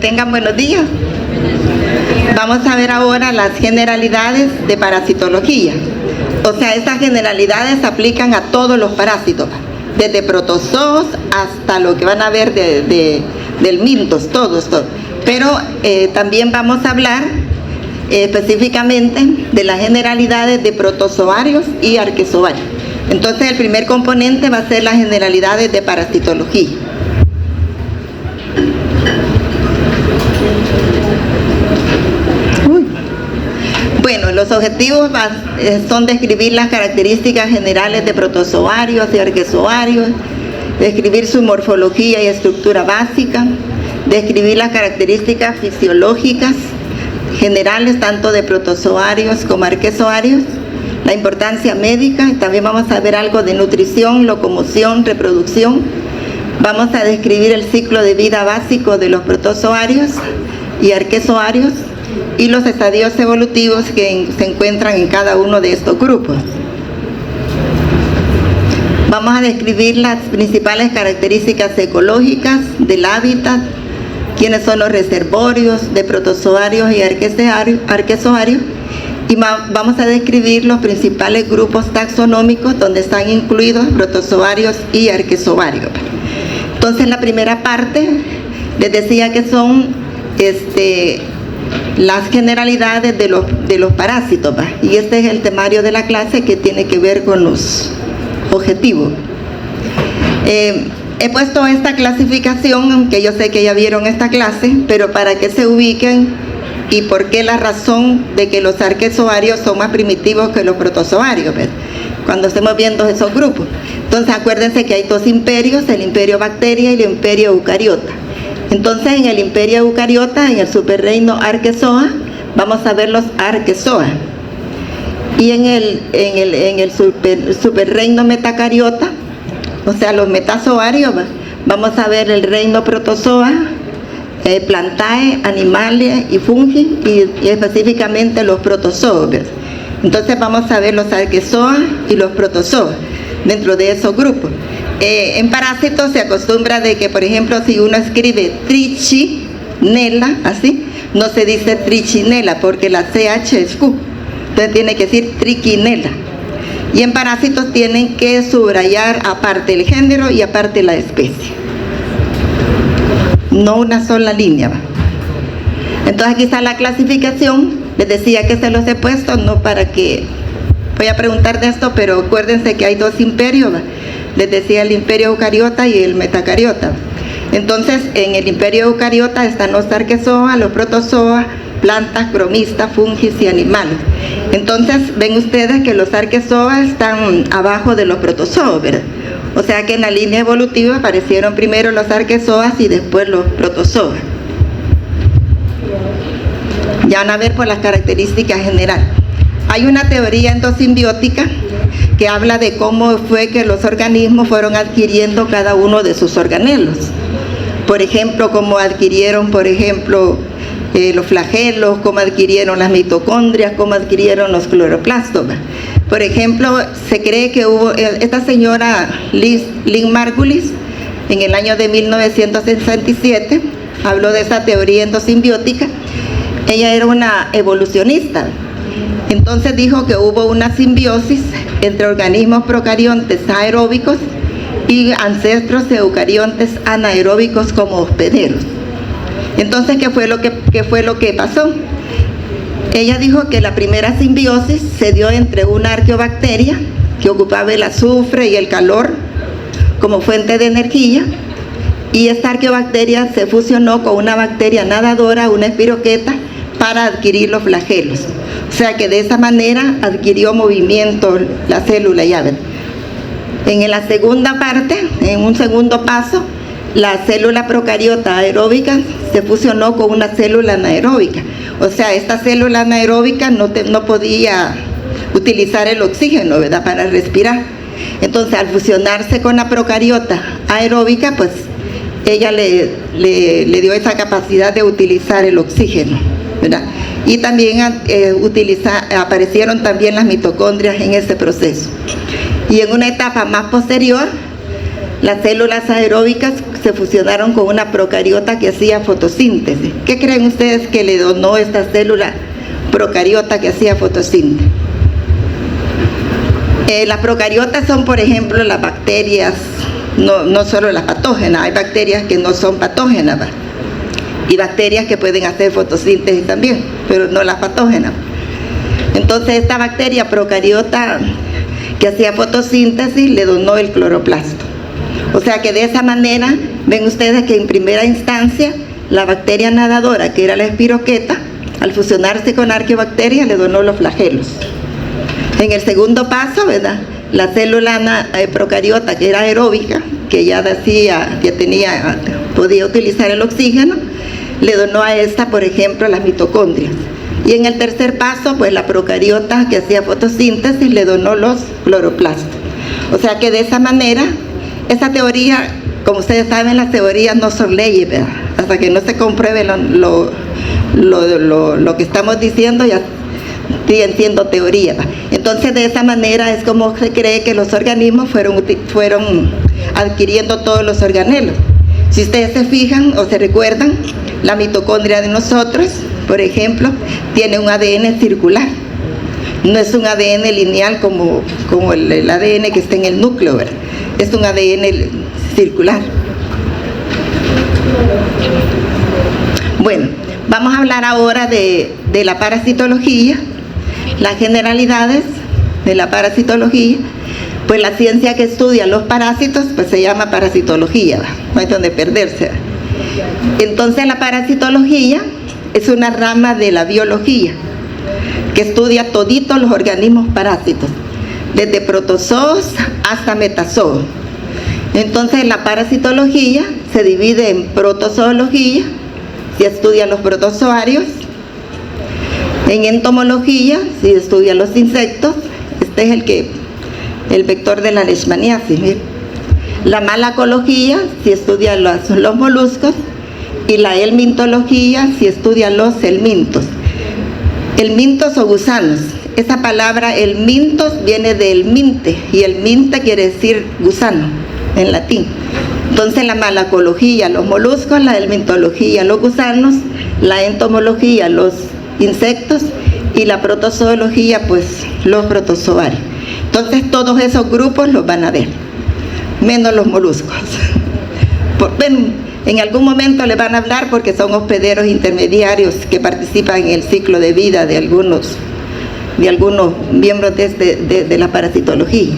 tengan buenos días. Vamos a ver ahora las generalidades de parasitología. O sea, estas generalidades se aplican a todos los parásitos, desde protozoos hasta lo que van a ver del mintos, todos. Pero también vamos a hablar específicamente de las generalidades de protozoarios y arquezoarios. Entonces, el primer componente va a ser las generalidades de parasitología. Bueno, los objetivos son describir las características generales de protozoarios y arquezoarios, describir su morfología y estructura básica, describir las características fisiológicas generales tanto de protozoarios como arquezoarios, la importancia médica, y también vamos a ver algo de nutrición, locomoción, reproducción. Vamos a describir el ciclo de vida básico de los protozoarios y arquezoarios y los estadios evolutivos que se encuentran en cada uno de estos grupos. Vamos a describir las principales características ecológicas del hábitat, quiénes son los reservorios de protozoarios y arquezoarios, y vamos a describir los principales grupos taxonómicos donde están incluidos protozoarios y arquezoarios. Entonces, en la primera parte les decía que son las generalidades de los parásitos, y este es el temario de la clase que tiene que ver con los objetivos. He puesto esta clasificación, aunque yo sé que ya vieron esta clase, pero para que se ubiquen y por qué la razón de que los arquezoarios son más primitivos que los protozoarios, ¿ves? Cuando estemos viendo esos grupos. Entonces, acuérdense que hay dos imperios, el imperio bacteria y el imperio eucariota. Entonces, en el imperio eucariota, en el superreino arquezoa, vamos a ver los arquezoa. Y en el superreino metacariota, o sea, los metazoarios, vamos a ver el reino protozoa, plantae, animales y fungi, y específicamente los protozoos. Entonces vamos a ver los arquezoa y los protozoos dentro de esos grupos. En parásitos se acostumbra de que, por ejemplo, si uno escribe trichinella, así, no se dice trichinella porque la CH es Q, entonces tiene que decir trichinella. Y en parásitos tienen que subrayar aparte el género y aparte la especie, no una sola línea. Entonces aquí está la clasificación. Les decía que se los he puesto, no para que voy a preguntar de esto, pero acuérdense que hay dos imperios. Les decía el imperio eucariota y el metacariota. Entonces, en el imperio eucariota están los arquezoa, los protozoa, plantas, cromistas, fungis y animales. Entonces, ven ustedes que los arquezoa están abajo de los protozoos, ¿verdad? O sea que en la línea evolutiva aparecieron primero los arquezoas y después los protozoas. Ya van a ver por las características generales. Hay una teoría endosimbiótica que habla de cómo fue que los organismos fueron adquiriendo cada uno de sus organelos. Por ejemplo, cómo adquirieron, los flagelos, cómo adquirieron las mitocondrias, cómo adquirieron los cloroplastos. Por ejemplo, se cree que hubo, esta señora Lynn Margulis, en el año de 1967, habló de esa teoría endosimbiótica. Ella era una evolucionista. Entonces dijo que hubo una simbiosis entre organismos procariontes aeróbicos y ancestros eucariontes anaeróbicos como hospederos. Entonces, ¿qué fue lo que pasó? Ella dijo que la primera simbiosis se dio entre una arqueobacteria que ocupaba el azufre y el calor como fuente de energía, y esta arqueobacteria se fusionó con una bacteria nadadora, una espiroqueta, para adquirir los flagelos. O sea que de esa manera adquirió movimiento la célula, ya ven. En la segunda parte, en un segundo paso, la célula procariota aeróbica se fusionó con una célula anaeróbica. O sea, esta célula anaeróbica no podía utilizar el oxígeno, ¿verdad?, para respirar. Entonces, al fusionarse con la procariota aeróbica, pues ella le dio esa capacidad de utilizar el oxígeno, ¿verdad? Y también aparecieron también las mitocondrias en ese proceso. Y en una etapa más posterior, las células aeróbicas se fusionaron con una procariota que hacía fotosíntesis. ¿Qué creen ustedes que le donó esta célula procariota que hacía fotosíntesis? Las procariotas son, por ejemplo, las bacterias, no solo las patógenas, hay bacterias que no son patógenas, ¿va? Y bacterias que pueden hacer fotosíntesis también, pero no las patógenas. Entonces esta bacteria procariota que hacía fotosíntesis le donó el cloroplasto. O sea que de esa manera ven ustedes que en primera instancia la bacteria nadadora, que era la espiroqueta, al fusionarse con arqueobacteria le donó los flagelos. En el segundo paso, ¿verdad?, la célula procariota, que era aeróbica, que ya podía utilizar el oxígeno, le donó a esta, por ejemplo, las mitocondrias. Y en el tercer paso, pues la procariota que hacía fotosíntesis le donó los cloroplastos. O sea que de esa manera, esa teoría, como ustedes saben, las teorías no son leyes, ¿verdad? Hasta que no se compruebe lo que estamos diciendo, ya siguen siendo teorías. Entonces de esa manera es como se cree que los organismos fueron adquiriendo todos los organelos. Si ustedes se fijan o se recuerdan, la mitocondria de nosotros, por ejemplo, tiene un ADN circular. No es un ADN lineal como el ADN que está en el núcleo, ¿verdad? Es un ADN circular. Bueno, vamos a hablar ahora de la parasitología, las generalidades de la parasitología. Pues la ciencia que estudia los parásitos, pues se llama parasitología, ¿verdad? No hay donde perderse, ¿verdad? Entonces la parasitología es una rama de la biología que estudia toditos los organismos parásitos, desde protozoos hasta metazoos. Entonces la parasitología se divide en protozoología, se estudia los protozoarios, en entomología se estudia los insectos, este es el vector de la leishmaniasis, ¿sí? La malacología se estudia los moluscos y la helmintología se estudia los helmintos. Helmintos o gusanos. Esa palabra helmintos viene del minte y el minte quiere decir gusano en latín. Entonces la malacología, los moluscos, la helmintología, los gusanos, la entomología, los insectos y la protozoología, pues los protozoarios. Entonces todos esos grupos los van a ver, menos los moluscos. En algún momento les van a hablar porque son hospederos intermediarios que participan en el ciclo de vida de algunos miembros de la parasitología.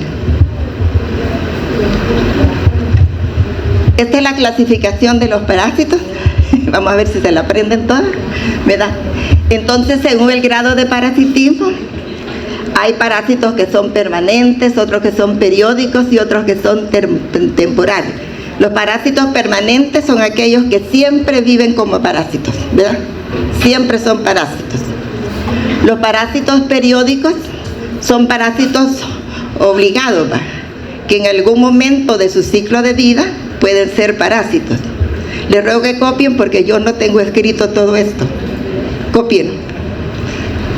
Esta es la clasificación de los parásitos. Vamos a ver si se la aprenden todas, ¿verdad? Entonces, según el grado de parasitismo, hay parásitos que son permanentes, otros que son periódicos y otros que son temporales. Los parásitos permanentes son aquellos que siempre viven como parásitos, ¿verdad? Siempre son parásitos. Los parásitos periódicos son parásitos obligados, ¿va?, que en algún momento de su ciclo de vida pueden ser parásitos. Les ruego que copien porque yo no tengo escrito todo esto. Copien.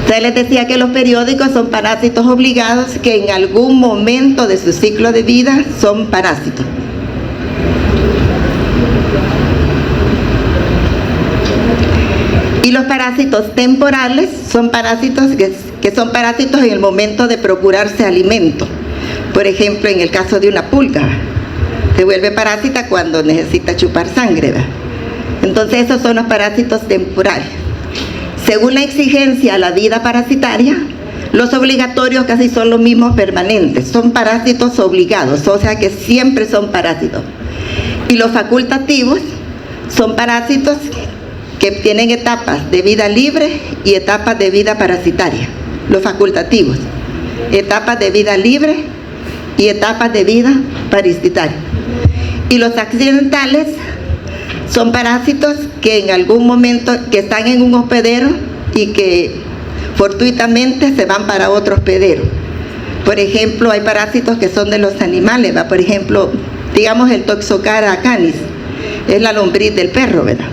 Entonces les decía que los periódicos son parásitos obligados que en algún momento de su ciclo de vida son parásitos. Y los parásitos temporales son parásitos que son parásitos en el momento de procurarse alimento. Por ejemplo, en el caso de una pulga, se vuelve parásita cuando necesita chupar sangre, ¿verdad? Entonces esos son los parásitos temporales. Según la exigencia a la vida parasitaria, los obligatorios casi son los mismos permanentes, son parásitos obligados, o sea que siempre son parásitos. Y los facultativos son parásitos que tienen etapas de vida libre y etapas de vida parasitaria. Los facultativos, etapas de vida libre y etapas de vida parasitaria. Y los accidentales son parásitos que en algún momento que están en un hospedero y que fortuitamente se van para otro hospedero. Por ejemplo, hay parásitos que son de los animales, ¿va? Por ejemplo, digamos el Toxocara canis, es la lombriz del perro, ¿verdad?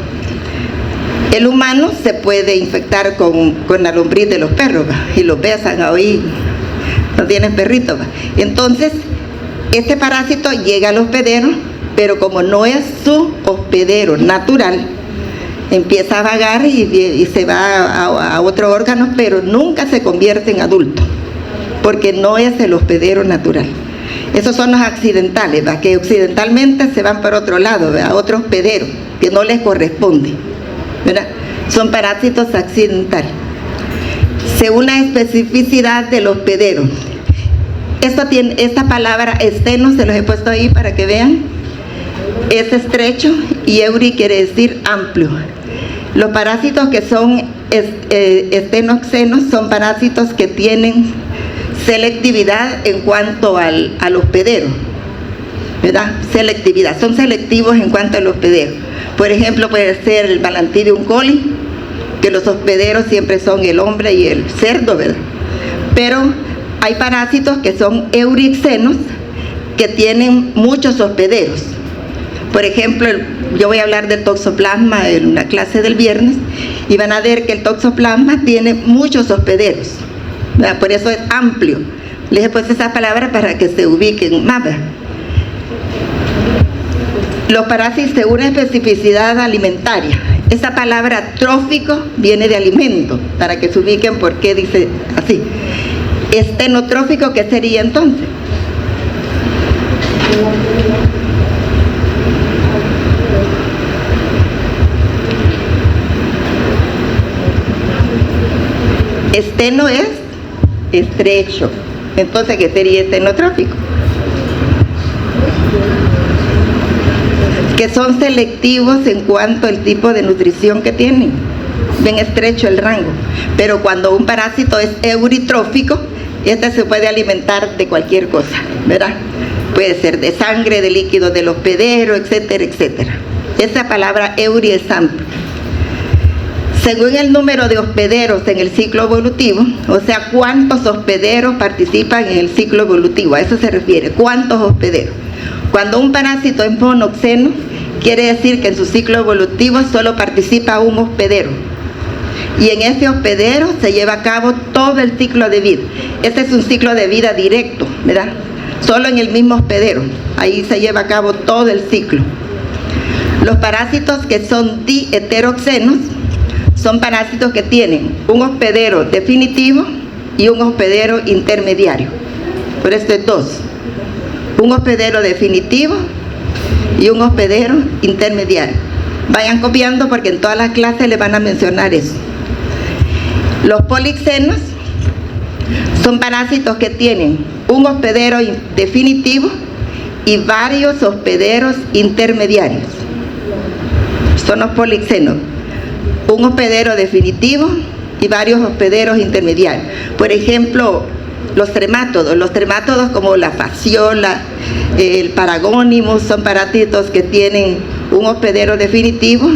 El humano se puede infectar con la lombriz de los perros, ¿va? Y los besan ahí, no tienen perritos, ¿va? Entonces, este parásito llega al hospedero pero como no es su hospedero natural, empieza a vagar y se va a otro órgano, pero nunca se convierte en adulto, porque no es el hospedero natural. Esos son los accidentales, ¿va? Que occidentalmente se van para otro lado, ¿va? A otro hospedero, que no les corresponde, ¿verdad? Son parásitos accidentales. Según la especificidad del hospedero, esta palabra esteno, se los he puesto ahí para que vean, es estrecho y euri quiere decir amplio. Los parásitos que son estenoxenos son parásitos que tienen selectividad en cuanto al hospedero, ¿verdad? Selectividad, son selectivos en cuanto al hospedero. Por ejemplo, puede ser el Balantidium coli, que los hospederos siempre son el hombre y el cerdo, ¿verdad? Pero hay parásitos que son eurixenos, que tienen muchos hospederos. Por ejemplo, yo voy a hablar del toxoplasma en una clase del viernes, y van a ver que el toxoplasma tiene muchos hospederos, ¿verdad? Por eso es amplio. Les he puesto esa palabra para que se ubiquen más, ¿verdad? Los parásitos según especificidad alimentaria. Esa palabra trófico viene de alimento, para que se ubiquen por qué dice así. Estenotrófico, ¿qué sería entonces? Esteno es estrecho, entonces ¿qué sería estenotrófico? Que son selectivos en cuanto al tipo de nutrición que tienen, bien estrecho el rango. Pero cuando un parásito es euritrófico, este se puede alimentar de cualquier cosa, ¿verdad? Puede ser de sangre, de líquidos del hospedero, etcétera, etcétera. Esa palabra euri es amplia. Según el número de hospederos en el ciclo evolutivo, o sea, cuántos hospederos participan en el ciclo evolutivo, a eso se refiere, cuántos hospederos. Cuando un parásito es monoxeno, quiere decir que en su ciclo evolutivo solo participa un hospedero. Y en ese hospedero se lleva a cabo todo el ciclo de vida. Este es un ciclo de vida directo, ¿verdad? Solo en el mismo hospedero. Ahí se lleva a cabo todo el ciclo. Los parásitos que son diheteroxenos son parásitos que tienen un hospedero definitivo y un hospedero intermediario. Por esto es dos. Un hospedero definitivo y un hospedero intermediario. Vayan copiando porque en todas las clases les van a mencionar eso. Los polixenos son parásitos que tienen un hospedero definitivo y varios hospederos intermediarios. Son los polixenos. Un hospedero definitivo y varios hospederos intermediarios. Por ejemplo, los tremátodos como la fasciola, el paragónimo, son parásitos que tienen un hospedero definitivo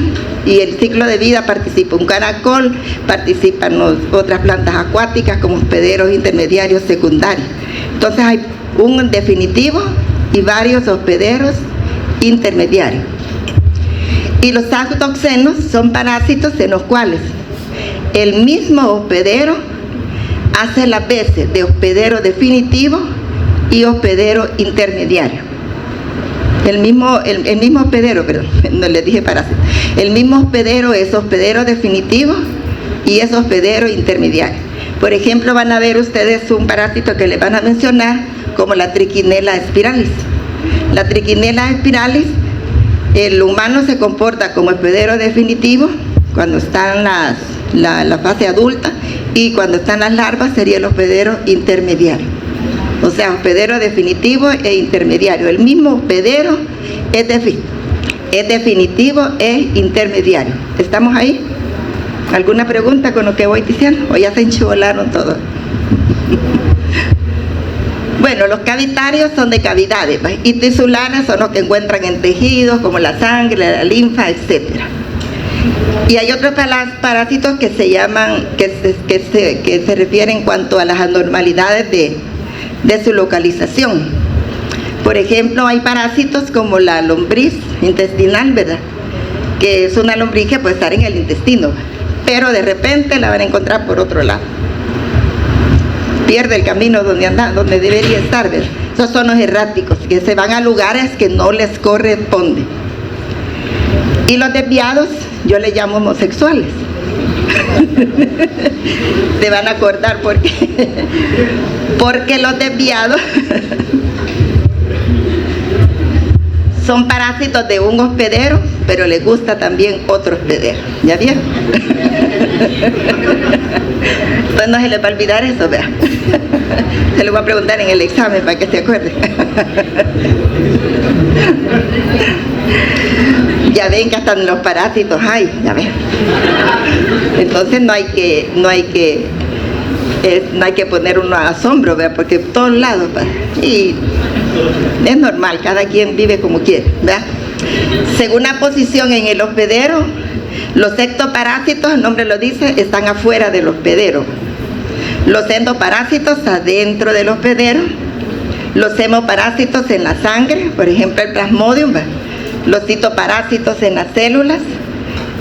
y el ciclo de vida participa un caracol, participan otras plantas acuáticas como hospederos intermediarios secundarios. Entonces hay un definitivo y varios hospederos intermediarios. Y los autoxenos son parásitos en los cuales el mismo hospedero hace las veces de hospedero definitivo y hospedero intermediario. El mismo hospedero, perdón, no les dije parásito. El mismo hospedero es hospedero definitivo y es hospedero intermediario. Por ejemplo, van a ver ustedes un parásito que les van a mencionar como la Trichinella spiralis. La Trichinella spiralis, el humano se comporta como hospedero definitivo cuando está en la fase adulta, y cuando están las larvas sería el hospedero intermediario. O sea, hospedero definitivo e intermediario. El mismo hospedero es definitivo e intermediario. ¿Estamos ahí? ¿Alguna pregunta con lo que voy diciendo? ¿O ya se enchivolaron todos? Bueno, los cavitarios son de cavidades, ¿va? Y tisulares son los que encuentran en tejidos como la sangre, la linfa, etcétera. Y hay otros parásitos que se llaman, que se refieren en cuanto a las anormalidades de su localización. Por ejemplo, hay parásitos como la lombriz intestinal, ¿verdad? Que es una lombriz que puede estar en el intestino, pero de repente la van a encontrar por otro lado. Pierde el camino donde anda, donde debería estar, ¿verdad? Esos son los erráticos, que se van a lugares que no les corresponden. Y los desviados, yo les llamo homosexuales. Se van a acordar por qué. Porque los desviados son parásitos de un hospedero, pero les gusta también otro hospedero. ¿Ya vieron? Entonces no se les va a olvidar eso, vea. Se lo voy a preguntar en el examen para que se acuerden. Ya ven que hasta en los parásitos hay, ya ven. Entonces no hay que poner uno a asombro, ¿verdad? Porque en todos lados, y es normal, cada quien vive como quiere, ¿verdad? Según la posición en el hospedero, los ectoparásitos, el nombre lo dice, están afuera del hospedero. Los endoparásitos adentro del hospedero. Los hemoparásitos en la sangre, por ejemplo el plasmodium, ¿verdad? Los citoparásitos en las células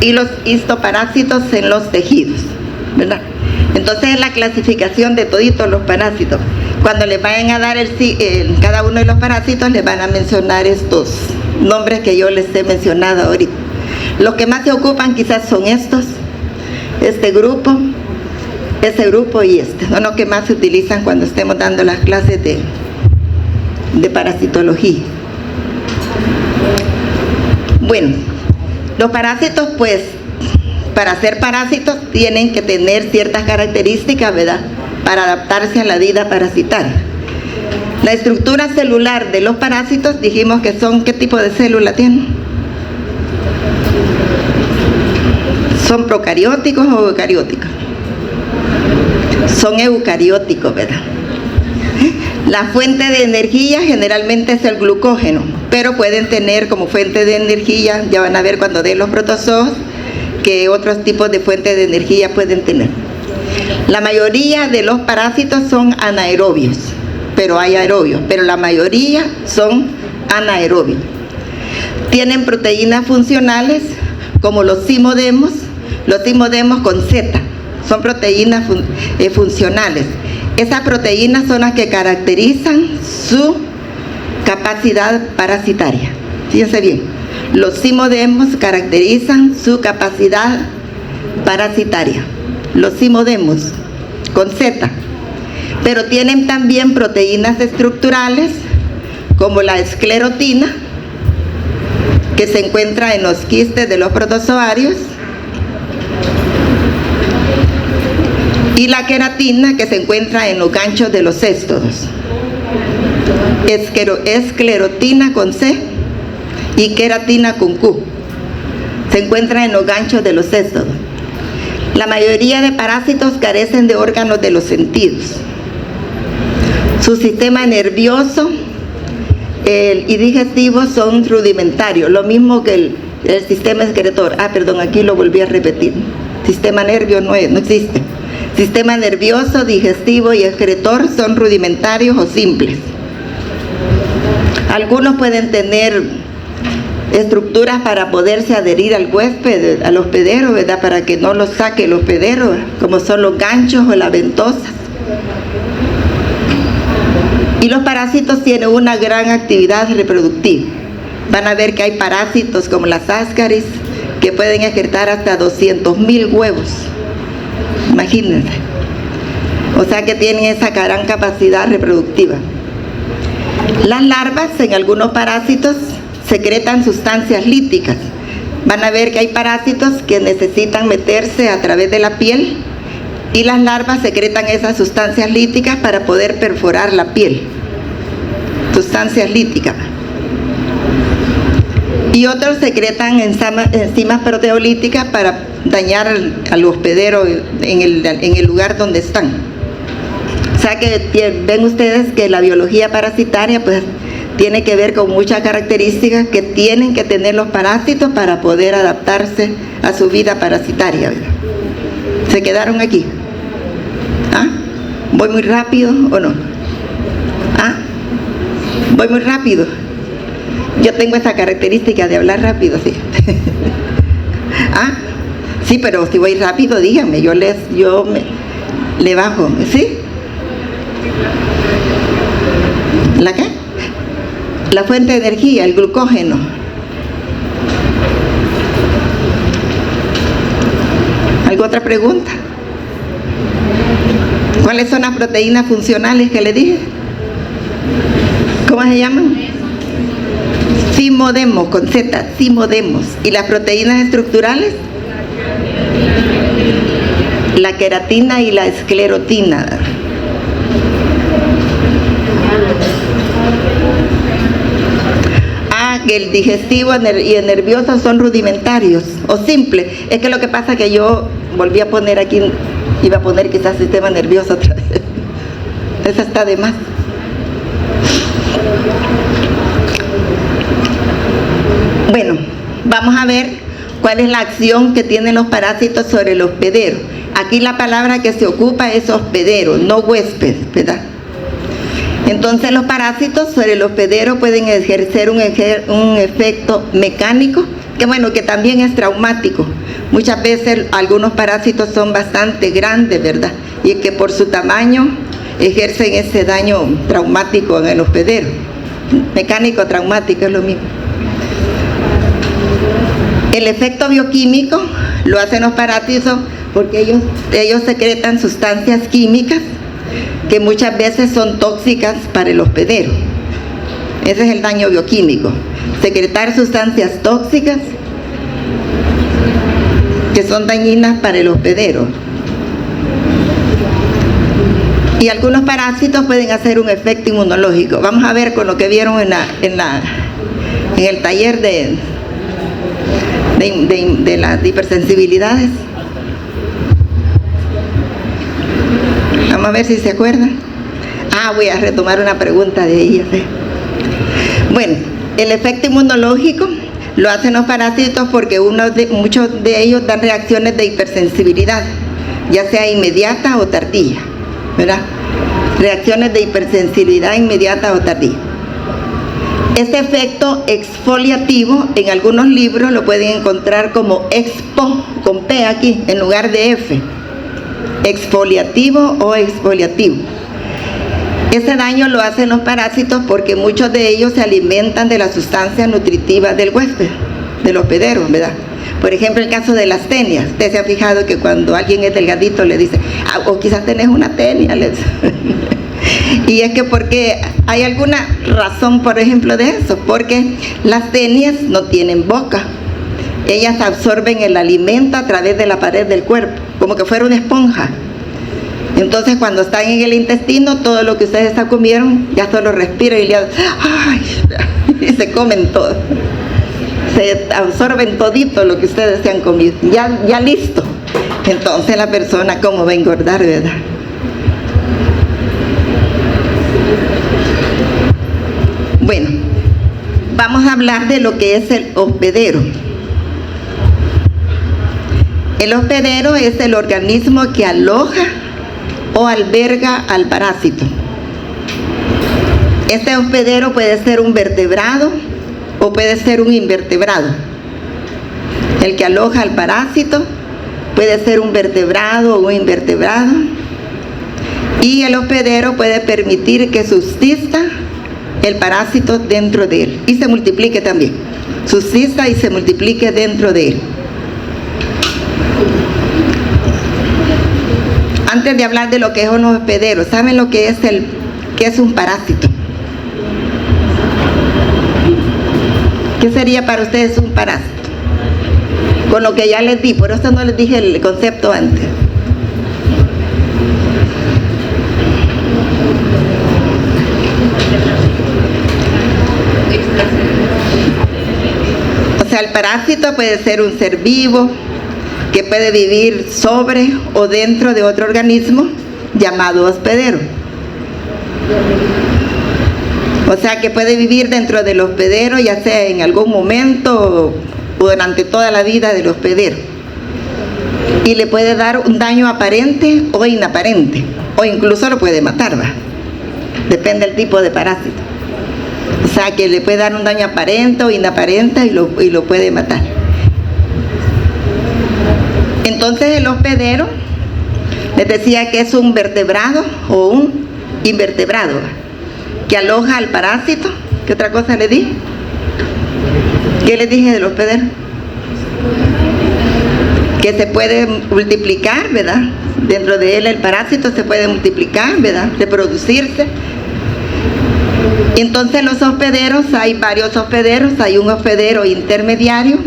y los histoparásitos en los tejidos, ¿verdad? Entonces la clasificación de toditos los parásitos. Cuando les vayan a dar cada uno de los parásitos, les van a mencionar estos nombres que yo les he mencionado ahorita. Los que más se ocupan quizás son estos, este grupo, ese grupo y este. Son los que más se utilizan cuando estemos dando las clases de parasitología. Bueno, los parásitos, pues, para ser parásitos tienen que tener ciertas características, ¿verdad?, para adaptarse a la vida parasitaria. La estructura celular de los parásitos, dijimos que son, ¿qué tipo de célula tienen? ¿Son procarióticos o eucarióticos? Son eucarióticos, ¿verdad? La fuente de energía generalmente es el glucógeno, pero pueden tener como fuente de energía, ya van a ver cuando den los protozoos, que otros tipos de fuentes de energía pueden tener. La mayoría de los parásitos son anaerobios, pero hay aerobios, pero la mayoría son anaerobios. Tienen proteínas funcionales como los cimodemos con Z, son proteínas funcionales. Esas proteínas son las que caracterizan su capacidad parasitaria. Fíjense bien, los cimodemos caracterizan su capacidad parasitaria. Los cimodemos con Z, pero tienen también proteínas estructurales como la esclerotina, que se encuentra en los quistes de los protozoarios, y la queratina, que se encuentra en los ganchos de los céstodos. Esclerotina con C y queratina con Q. Se encuentra en los ganchos de los céstodos. La mayoría de parásitos carecen de órganos de los sentidos. Su sistema nervioso y digestivo son rudimentarios, lo mismo que el sistema excretor. Aquí lo volví a repetir. Sistema nervio no existe. Sistema nervioso, digestivo y excretor son rudimentarios o simples. Algunos pueden tener estructuras para poderse adherir al huésped, al hospedero, ¿verdad?, para que no los saque el hospedero, como son los ganchos o las ventosas. Y los parásitos tienen una gran actividad reproductiva. Van a ver que hay parásitos como las ascaris que pueden excretar hasta 200,000 huevos. Imagínense. O sea que tienen esa gran capacidad reproductiva. Las larvas en algunos parásitos secretan sustancias líticas. Van a ver que hay parásitos que necesitan meterse a través de la piel y las larvas secretan esas sustancias líticas para poder perforar la piel. Sustancias líticas. Y otros secretan enzimas proteolíticas para dañar al hospedero en el lugar donde están. O sea que ven ustedes que la biología parasitaria pues tiene que ver con muchas características que tienen que tener los parásitos para poder adaptarse a su vida parasitaria, ¿verdad? ¿Se quedaron aquí? ¿Ah? ¿Voy muy rápido o no? ¿Ah? ¿Voy muy rápido? Yo tengo esa característica de hablar rápido, sí. ¿Ah? Sí, pero si voy rápido, díganme, le bajo, ¿sí? ¿La qué? La fuente de energía, el glucógeno. ¿Alguna otra pregunta? ¿Cuáles son las proteínas funcionales que le dije? ¿Cómo se llaman? Zimodemos, con Z, zimodemos. ¿Y las proteínas estructurales? La queratina y la esclerotina. Que el digestivo y el nervioso son rudimentarios o simples. Es que lo que pasa es que yo volví a poner aquí, iba a poner quizás sistema nervioso otra vez. Esa está de más. Bueno, vamos a ver cuál es la acción que tienen los parásitos sobre el hospedero. Aquí la palabra que se ocupa es hospedero, no huésped, ¿verdad? Entonces los parásitos sobre el hospedero pueden ejercer un efecto mecánico, que bueno, que también es traumático. Muchas veces algunos parásitos son bastante grandes, ¿verdad? Y que por su tamaño ejercen ese daño traumático en el hospedero. Mecánico, traumático, es lo mismo. El efecto bioquímico lo hacen los parásitos porque ellos secretan sustancias químicas que muchas veces son tóxicas para el hospedero. Ese es el daño bioquímico. Secretar sustancias tóxicas que son dañinas para el hospedero. Y algunos parásitos pueden hacer un efecto inmunológico. Vamos a ver con lo que vieron en el taller de las hipersensibilidades. Vamos a ver si se acuerdan. Voy a retomar una pregunta de ellas. Bueno, el efecto inmunológico lo hacen los parásitos porque muchos de ellos dan reacciones de hipersensibilidad, ya sea inmediata o tardía, ¿verdad? Reacciones de hipersensibilidad inmediata o tardía. Este efecto exfoliativo en algunos libros lo pueden encontrar como expo, con P aquí, en lugar de F. Exfoliativo o exfoliativo. Ese daño lo hacen los parásitos porque muchos de ellos se alimentan de las sustancias nutritivas del huésped, del hospedero, ¿verdad? Por ejemplo, el caso de las tenias. Usted se ha fijado que cuando alguien es delgadito le dice, o quizás tenés una tenia. Y es que porque hay alguna razón, por ejemplo, de eso, porque las tenias no tienen boca. Ellas absorben el alimento a través de la pared del cuerpo, como que fuera una esponja. Entonces cuando están en el intestino, todo lo que ustedes comieron, ya solo respiran y se comen todo. Se absorben todito lo que ustedes se han comido. Ya listo. Entonces la persona, ¿cómo va a engordar, verdad? Bueno, vamos a hablar de lo que es el hospedero. El hospedero es el organismo que aloja o alberga al parásito. Este hospedero puede ser un vertebrado o puede ser un invertebrado. El que aloja al parásito puede ser un vertebrado o un invertebrado. Y el hospedero puede permitir que subsista el parásito dentro de él y se multiplique también. Subsista y se multiplique dentro de él. Antes de hablar de lo que es un hospedero, ¿saben lo que es un parásito? ¿Qué sería para ustedes un parásito? Con lo que ya les di, por eso no les dije el concepto antes. O sea, el parásito puede ser un ser vivo que puede vivir sobre o dentro de otro organismo llamado hospedero. O sea, que puede vivir dentro del hospedero, ya sea en algún momento o durante toda la vida del hospedero. Y le puede dar un daño aparente o inaparente, o incluso lo puede matar, ¿va? Depende del tipo de parásito. O sea, que le puede dar un daño aparente o inaparente y lo puede matar. Entonces el hospedero, les decía que es un vertebrado o un invertebrado. que aloja al parásito. ¿Qué otra cosa le dije? ¿Qué les dije del hospedero? Que se puede multiplicar, ¿verdad? Dentro de él el parásito se puede multiplicar, ¿verdad? Reproducirse. Entonces los hospederos, hay varios hospederos, hay un hospedero intermediario,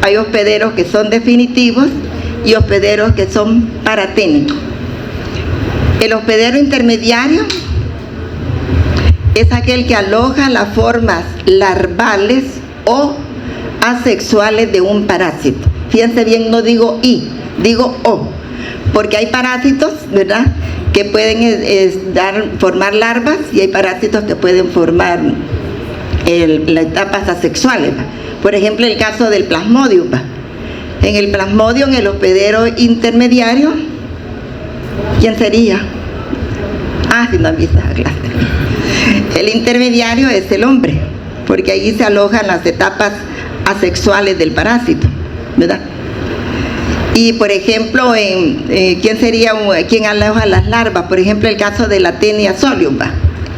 hay hospederos que son definitivos y hospederos que son paraténicos. El hospedero intermediario es aquel que aloja las formas larvales o asexuales de un parásito. Fíjense bien, no digo I, digo O, porque hay parásitos, ¿verdad?, que pueden formar larvas y hay parásitos que pueden formar las etapas asexuales. Por ejemplo, el caso del plasmodium. En el plasmodium, el hospedero intermediario, ¿quién sería? Si no han visto esa clase. El intermediario es el hombre, porque ahí se alojan las etapas asexuales del parásito, ¿verdad? Y por ejemplo, ¿quién aloja las larvas? Por ejemplo, el caso de la Taenia solium.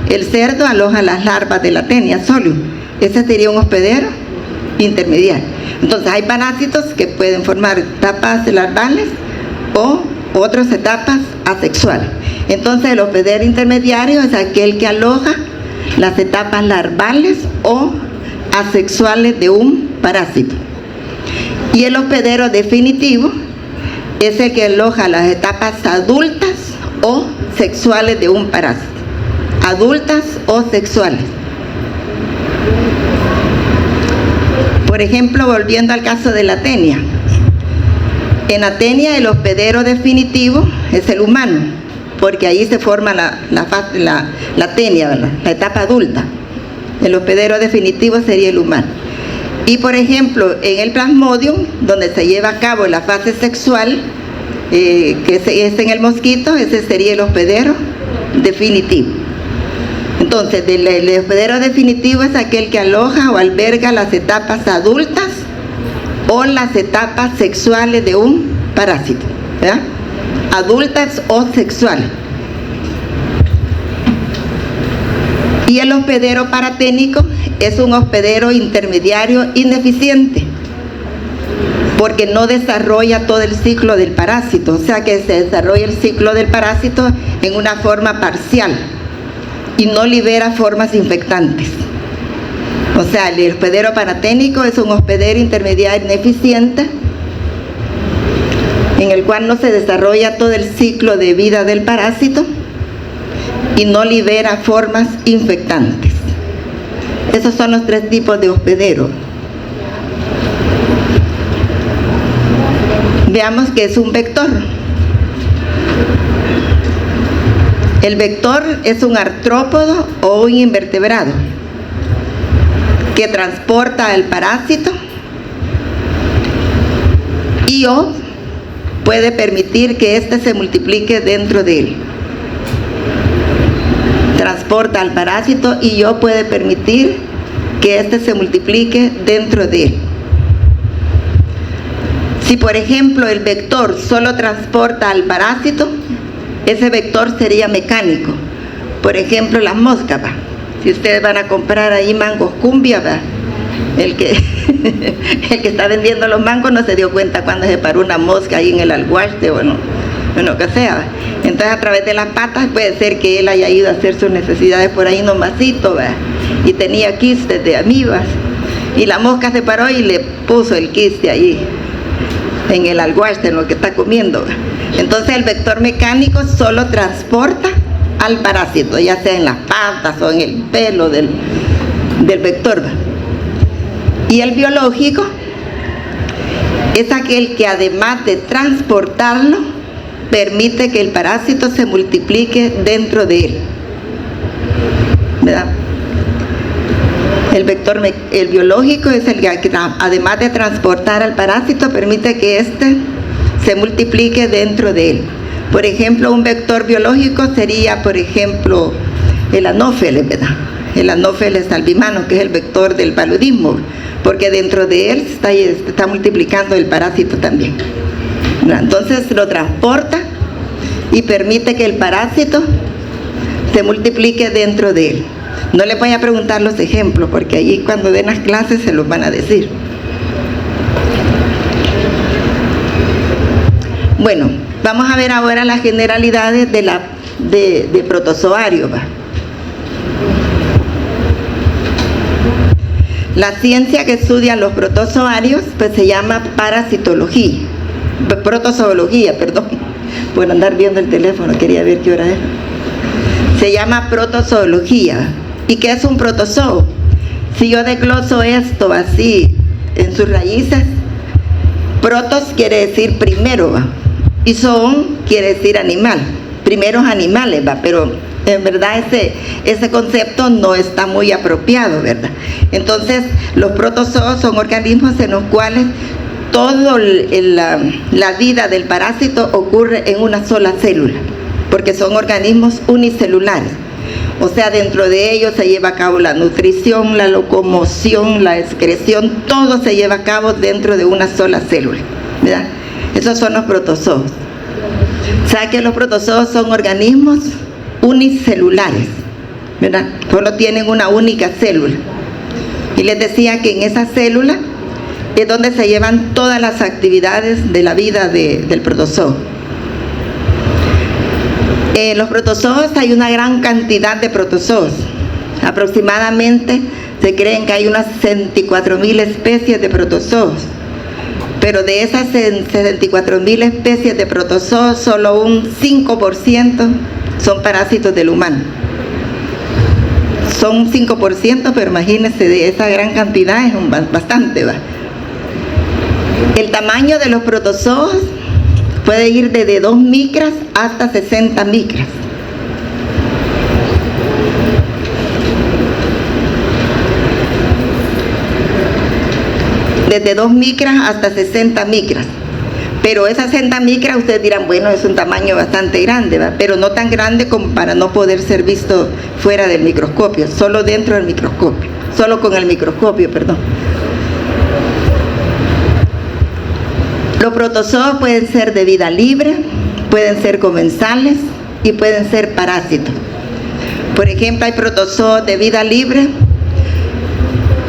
El cerdo aloja las larvas de la Taenia solium. Ese sería un hospedero intermediario. Entonces hay parásitos que pueden formar etapas larvales o otras etapas asexuales. Entonces el hospedero intermediario es aquel que aloja las etapas larvales o asexuales de un parásito. Y el hospedero definitivo es el que aloja las etapas adultas o sexuales de un parásito. Adultas o sexuales. Por ejemplo, volviendo al caso de la Taenia. En la Taenia el hospedero definitivo es el humano, porque ahí se forma la Taenia, ¿verdad?, la etapa adulta. El hospedero definitivo sería el humano. Y por ejemplo, en el plasmodium, donde se lleva a cabo la fase sexual, que es en el mosquito, ese sería el hospedero definitivo. Entonces, el hospedero definitivo es aquel que aloja o alberga las etapas adultas o las etapas sexuales de un parásito, ¿verdad? Adultas o sexuales. Y el hospedero paraténico es un hospedero intermediario ineficiente, porque no desarrolla todo el ciclo del parásito, o sea que se desarrolla el ciclo del parásito en una forma parcial y no libera formas infectantes. O sea, el hospedero paraténico es un hospedero intermediario ineficiente en el cual no se desarrolla todo el ciclo de vida del parásito y no libera formas infectantes. Esos son los tres tipos de hospedero. Veamos qué es un vector. El vector es un artrópodo o un invertebrado que transporta al parásito y o puede permitir que éste se multiplique dentro de él. Transporta al parásito y o puede permitir que éste se multiplique dentro de él. Si por ejemplo el vector solo transporta al parásito, ese vector sería mecánico. Por ejemplo, las moscas. Si ustedes van a comprar ahí mangos cumbia, el que está vendiendo los mangos no se dio cuenta cuando se paró una mosca ahí en el alguaste o no que sea. Entonces a través de las patas puede ser que él haya ido a hacer sus necesidades por ahí nomasito, y tenía quistes de amibas y la mosca se paró y le puso el quiste ahí en el alguaste, en lo que está comiendo. Entonces el vector mecánico solo transporta al parásito, ya sea en las patas o en el pelo del vector. Y el biológico es aquel que además de transportarlo, permite que el parásito se multiplique dentro de él, ¿verdad? El biológico es el que además de transportar al parásito, permite que éste se multiplique dentro de él. Por ejemplo, un vector biológico sería, por ejemplo, el anófeles, ¿verdad? El anófeles albimano, que es el vector del paludismo, porque dentro de él está multiplicando el parásito también. Entonces lo transporta y permite que el parásito se multiplique dentro de él. No les voy a preguntar los ejemplos, porque allí cuando den las clases se los van a decir. Bueno, vamos a ver ahora las generalidades de protozoarios. La ciencia que estudia los protozoarios pues se llama parasitología, protozoología, perdón, por andar viendo el teléfono, quería ver qué hora es. Se llama protozoología. ¿Y qué es un protozoo? Si yo desgloso esto así en sus raíces, protos quiere decir primero, ¿va? Y zoon quiere decir animal, primeros animales, ¿va? Pero en verdad ese concepto no está muy apropiado, ¿verdad? Entonces, los protozoos son organismos en los cuales toda la vida del parásito ocurre en una sola célula, porque son organismos unicelulares. O sea, dentro de ellos se lleva a cabo la nutrición, la locomoción, la excreción, todo se lleva a cabo dentro de una sola célula, ¿verdad? Esos son los protozoos. O sea que los protozoos son organismos unicelulares, ¿verdad? Solo tienen una única célula. Y les decía que en esa célula es donde se llevan todas las actividades de la vida del protozoo. Los protozoos, hay una gran cantidad de protozoos. Aproximadamente se creen que hay unas 64.000 especies de protozoos. Pero de esas 64.000 especies de protozoos, solo un 5% son parásitos del humano. Son un 5%, pero imagínense, de esa gran cantidad es bastante, ¿va? El tamaño de los protozoos puede ir desde 2 micras hasta 60 micras. Desde 2 micras hasta 60 micras. Pero esas 60 micras, ustedes dirán, bueno, es un tamaño bastante grande, ¿va? Pero no tan grande como para no poder ser visto fuera del microscopio, solo dentro del microscopio, solo con el microscopio, perdón. Los protozoos pueden ser de vida libre, pueden ser comensales y pueden ser parásitos. Por ejemplo, hay protozoos de vida libre.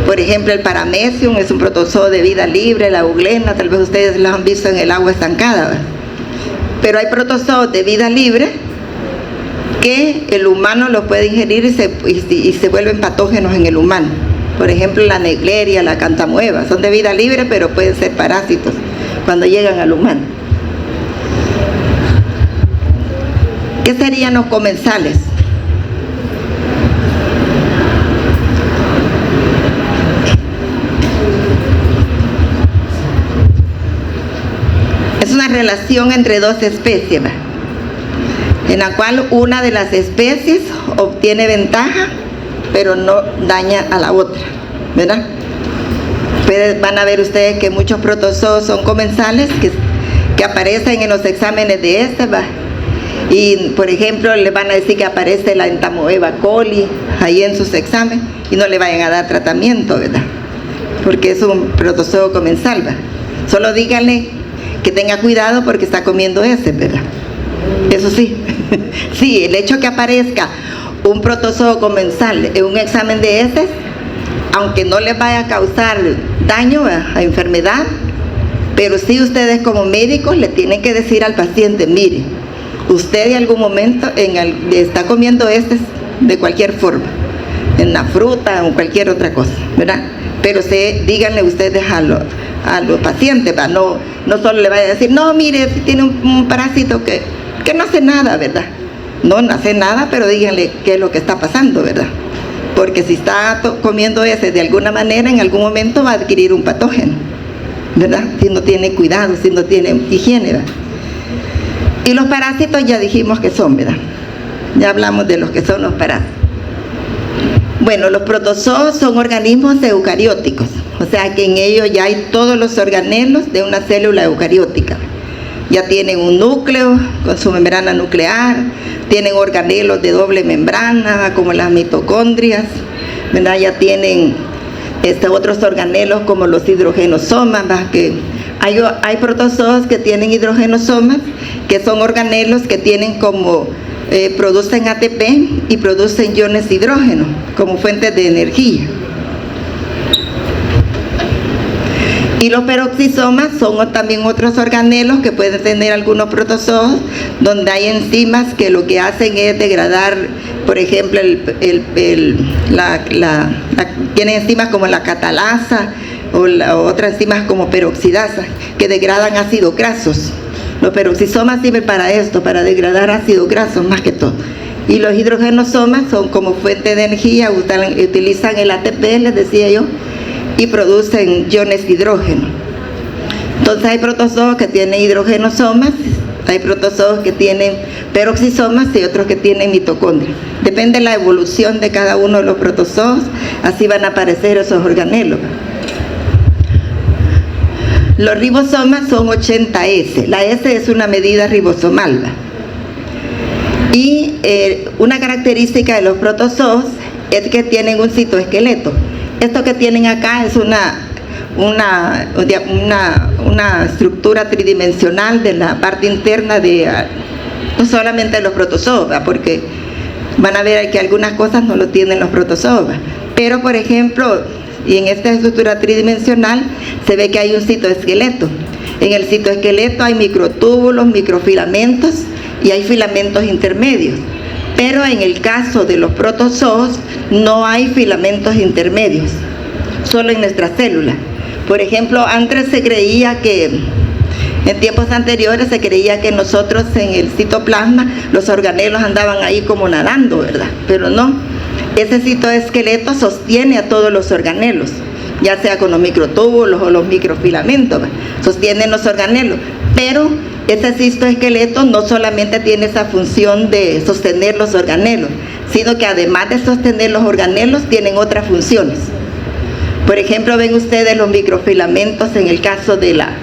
Por ejemplo, el Paramecium es un protozoo de vida libre, la euglena, tal vez ustedes lo han visto en el agua estancada, ¿verdad? Pero hay protozoos de vida libre que el humano los puede ingerir y se vuelven patógenos en el humano. Por ejemplo, la Naegleria, la Cantamueva, son de vida libre, pero pueden ser parásitos cuando llegan al humano. ¿Qué serían los comensales? Es una relación entre dos especies, ¿va? En la cual una de las especies obtiene ventaja, pero no daña a la otra, ¿verdad? Van a ver ustedes que muchos protozoos son comensales que aparecen en los exámenes de ¿va? Y por ejemplo les van a decir que aparece la Entamoeba coli ahí en sus exámenes y no le vayan a dar tratamiento, ¿verdad? Porque es un protozoo comensal, ¿va? Solo díganle que tenga cuidado porque está comiendo ¿verdad? Eso sí. Sí, el hecho que aparezca un protozoo comensal en un examen de heces, aunque no les vaya a causar daño a enfermedad, pero sí ustedes como médicos le tienen que decir al paciente, mire, usted en algún momento está comiendo de cualquier forma, en la fruta o cualquier otra cosa, ¿verdad? Pero díganle ustedes a los pacientes, ¿verdad? No solo le vayan a decir, no, mire, tiene un parásito que no hace nada, ¿verdad? No hace nada, pero díganle qué es lo que está pasando, ¿verdad? Porque si está comiendo de alguna manera, en algún momento va a adquirir un patógeno, ¿verdad? Si no tiene cuidado, si no tiene higiene, ¿verdad? Y los parásitos ya dijimos que son, ¿verdad? Ya hablamos de los que son los parásitos. Bueno, los protozoos son organismos eucarióticos, o sea que en ellos ya hay todos los organelos de una célula eucariótica. Ya tienen un núcleo con su membrana nuclear, tienen organelos de doble membrana como las mitocondrias, ¿verdad? Ya tienen otros organelos como los hidrogenosomas, ¿verdad? Que hay protozoos que tienen hidrogenosomas, que son organelos que tienen como producen ATP y producen iones de hidrógeno como fuentes de energía. Y los peroxisomas son también otros organelos que pueden tener algunos protozoos, donde hay enzimas que lo que hacen es degradar, por ejemplo, tienen enzimas como la catalasa o otras enzimas como peroxidasa, que degradan ácidos grasos. Los peroxisomas sirven para esto, para degradar ácidos grasos más que todo. Y los hidrogenosomas son como fuente de energía, utilizan el ATP, les decía yo, y producen iones de hidrógeno. Entonces hay protozoos que tienen hidrogenosomas, hay protozoos que tienen peroxisomas y otros que tienen mitocondrias. Depende de la evolución de cada uno de los protozoos, así van a aparecer esos organelos. Los ribosomas son 80S. La S es una medida ribosomal. Y una característica de los protozoos es que tienen un citoesqueleto. Esto que tienen acá es una estructura tridimensional de la parte interna no solamente de los protozoos, porque van a ver que algunas cosas no lo tienen los protozoos, pero por ejemplo, y en esta estructura tridimensional se ve que hay un citoesqueleto. En el citoesqueleto hay microtúbulos, microfilamentos y hay filamentos intermedios. Pero en el caso de los protozoos no hay filamentos intermedios, solo en nuestras células. Por ejemplo, antes se creía que, en tiempos anteriores se creía que nosotros en el citoplasma, los organelos andaban ahí como nadando, ¿verdad? Pero no, ese citoesqueleto sostiene a todos los organelos, ya sea con los microtúbulos o los microfilamentos, sostienen los organelos, pero ese citoesqueleto no solamente tiene esa función de sostener los organelos, sino que además de sostener los organelos, tienen otras funciones. Por ejemplo, ven ustedes los microfilamentos en el caso de la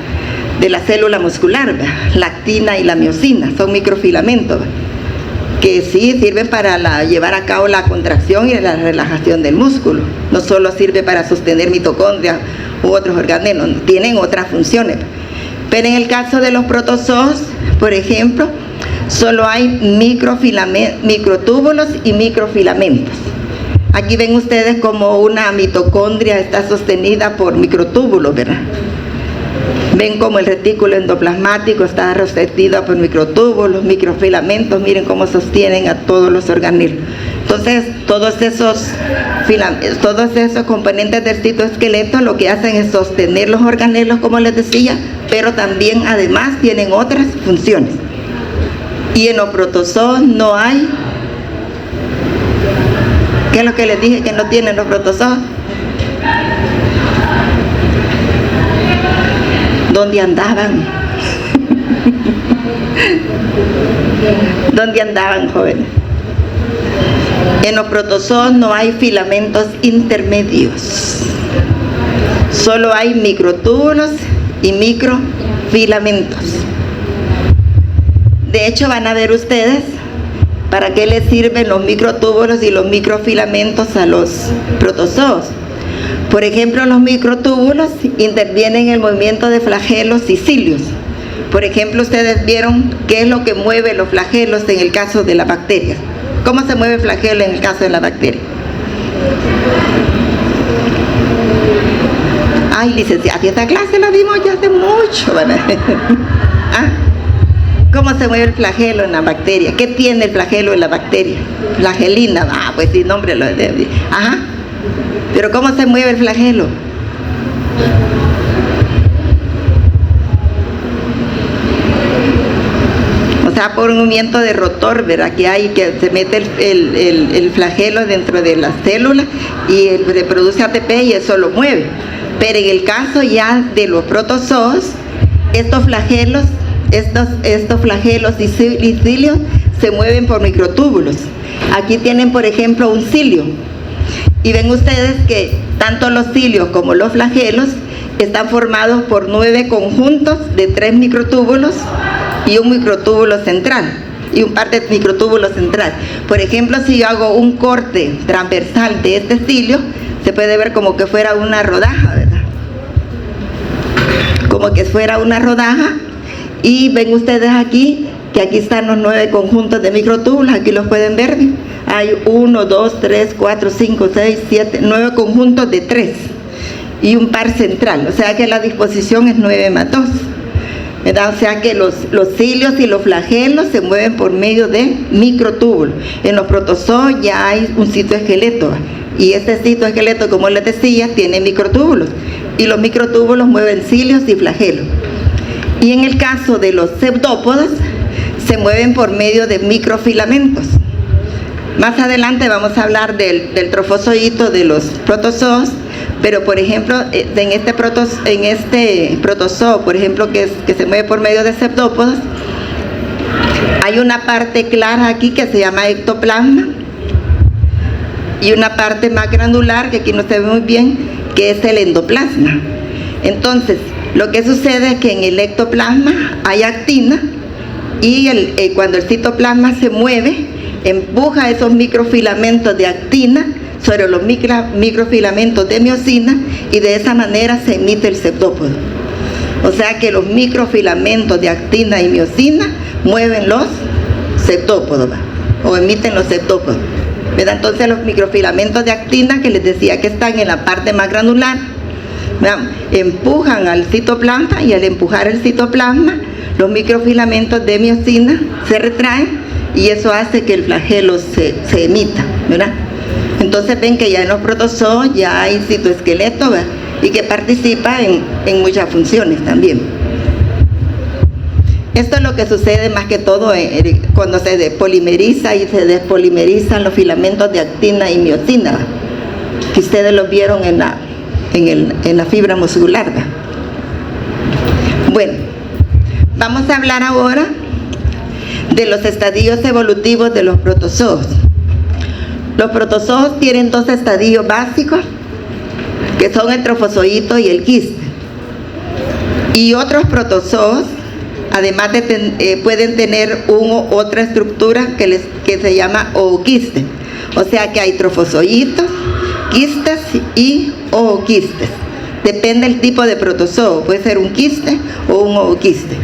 célula muscular, la actina y la miosina, son microfilamentos que sí sirven para llevar a cabo la contracción y la relajación del músculo. No solo sirve para sostener mitocondrias u otros organelos, tienen otras funciones. Pero en el caso de los protozoos, por ejemplo, solo hay microtúbulos y microfilamentos. Aquí ven ustedes como una mitocondria está sostenida por microtúbulos, ¿verdad? Ven como el retículo endoplasmático está sostenido por microtúbulos, microfilamentos, miren cómo sostienen a todos los organelos. Entonces, todos esos componentes del citoesqueleto lo que hacen es sostener los organelos, como les decía, pero también además tienen otras funciones. Y en los protozoos no hay, ¿qué es lo que les dije que no tienen los protozoos? ¿Dónde andaban? ¿Dónde andaban, jóvenes? En los protozoos no hay filamentos intermedios, solo hay microtúbulos y microfilamentos. De hecho, van a ver ustedes para qué les sirven los microtúbulos y los microfilamentos a los protozoos. Por ejemplo, los microtúbulos intervienen en el movimiento de flagelos y cilios. Por ejemplo, ustedes vieron qué es lo que mueve los flagelos en el caso de las bacterias. ¿Cómo se mueve el flagelo en el caso de la bacteria? Ay, licenciada, esta clase la vimos ya hace mucho, ¿verdad? ¿Ah? ¿Cómo se mueve el flagelo en la bacteria? ¿Qué tiene el flagelo en la bacteria? Flagelina, pues sin nombre lo de. Ajá. Pero ¿cómo se mueve el flagelo? O sea, por un movimiento de rotor, ¿verdad? Que hay, que se mete el flagelo dentro de la célula y se produce ATP y eso lo mueve. Pero en el caso ya de los protozoos, estos flagelos y cilios se mueven por microtúbulos. Aquí tienen, por ejemplo, un cilio. Y ven ustedes que tanto los cilios como los flagelos están formados por 9 conjuntos de 3 microtúbulos y un microtúbulo central y un par de microtúbulos central. Por ejemplo, si yo hago un corte transversal de este cilio, se puede ver como que fuera una rodaja, ¿verdad? Como que fuera una rodaja. Y ven ustedes aquí que aquí están los 9 conjuntos de microtúbulos, aquí los pueden ver. Hay 1, 2, 3, 4, 5, 6, 7, 9 conjuntos de 3 y un par central, o sea que la disposición es 9 más 2, ¿verdad? O sea que los cilios y los flagelos se mueven por medio de microtúbulos. En los protozoos ya hay un citoesqueleto, y este citoesqueleto, como les decía, tiene microtúbulos, y los microtúbulos mueven cilios y flagelos. Y en el caso de los pseudópodos, se mueven por medio de microfilamentos. Más adelante vamos a hablar del trofozoito de los protozoos, pero por ejemplo, en este protozoo, por ejemplo, que se mueve por medio de pseudópodos, hay una parte clara aquí que se llama ectoplasma, y una parte más granular, que aquí no se ve muy bien, que es el endoplasma. Entonces, lo que sucede es que en el ectoplasma hay actina, y cuando el citoplasma se mueve, empuja esos microfilamentos de actina sobre los microfilamentos de miosina, y de esa manera se emite el pseudópodo. O sea que los microfilamentos de actina y miosina mueven los pseudópodos, o emiten los pseudópodos, ¿verdad? Entonces los microfilamentos de actina, que les decía que están en la parte más granular, ¿verdad?, empujan al citoplasma, y al empujar el citoplasma, los microfilamentos de miosina se retraen, y eso hace que el flagelo se emita, ¿verdad? Entonces ven que ya en los protozoos ya hay citoesqueleto, ¿verdad?, y que participa en muchas funciones también. Esto es lo que sucede más que todo cuando se depolimeriza y se despolimerizan los filamentos de actina y miosina, ¿verdad?, que ustedes los vieron en la fibra muscular, ¿verdad? Bueno, vamos a hablar ahora de los estadios evolutivos de los protozoos. Los protozoos tienen 2 estadios básicos, que son el trofozoito y el quiste. Y otros protozoos, además pueden tener otra estructura que se llama ooquiste. O sea que hay trofozoitos, quistes y ooquistes. Depende del tipo de protozoo, puede ser un quiste o un ooquiste.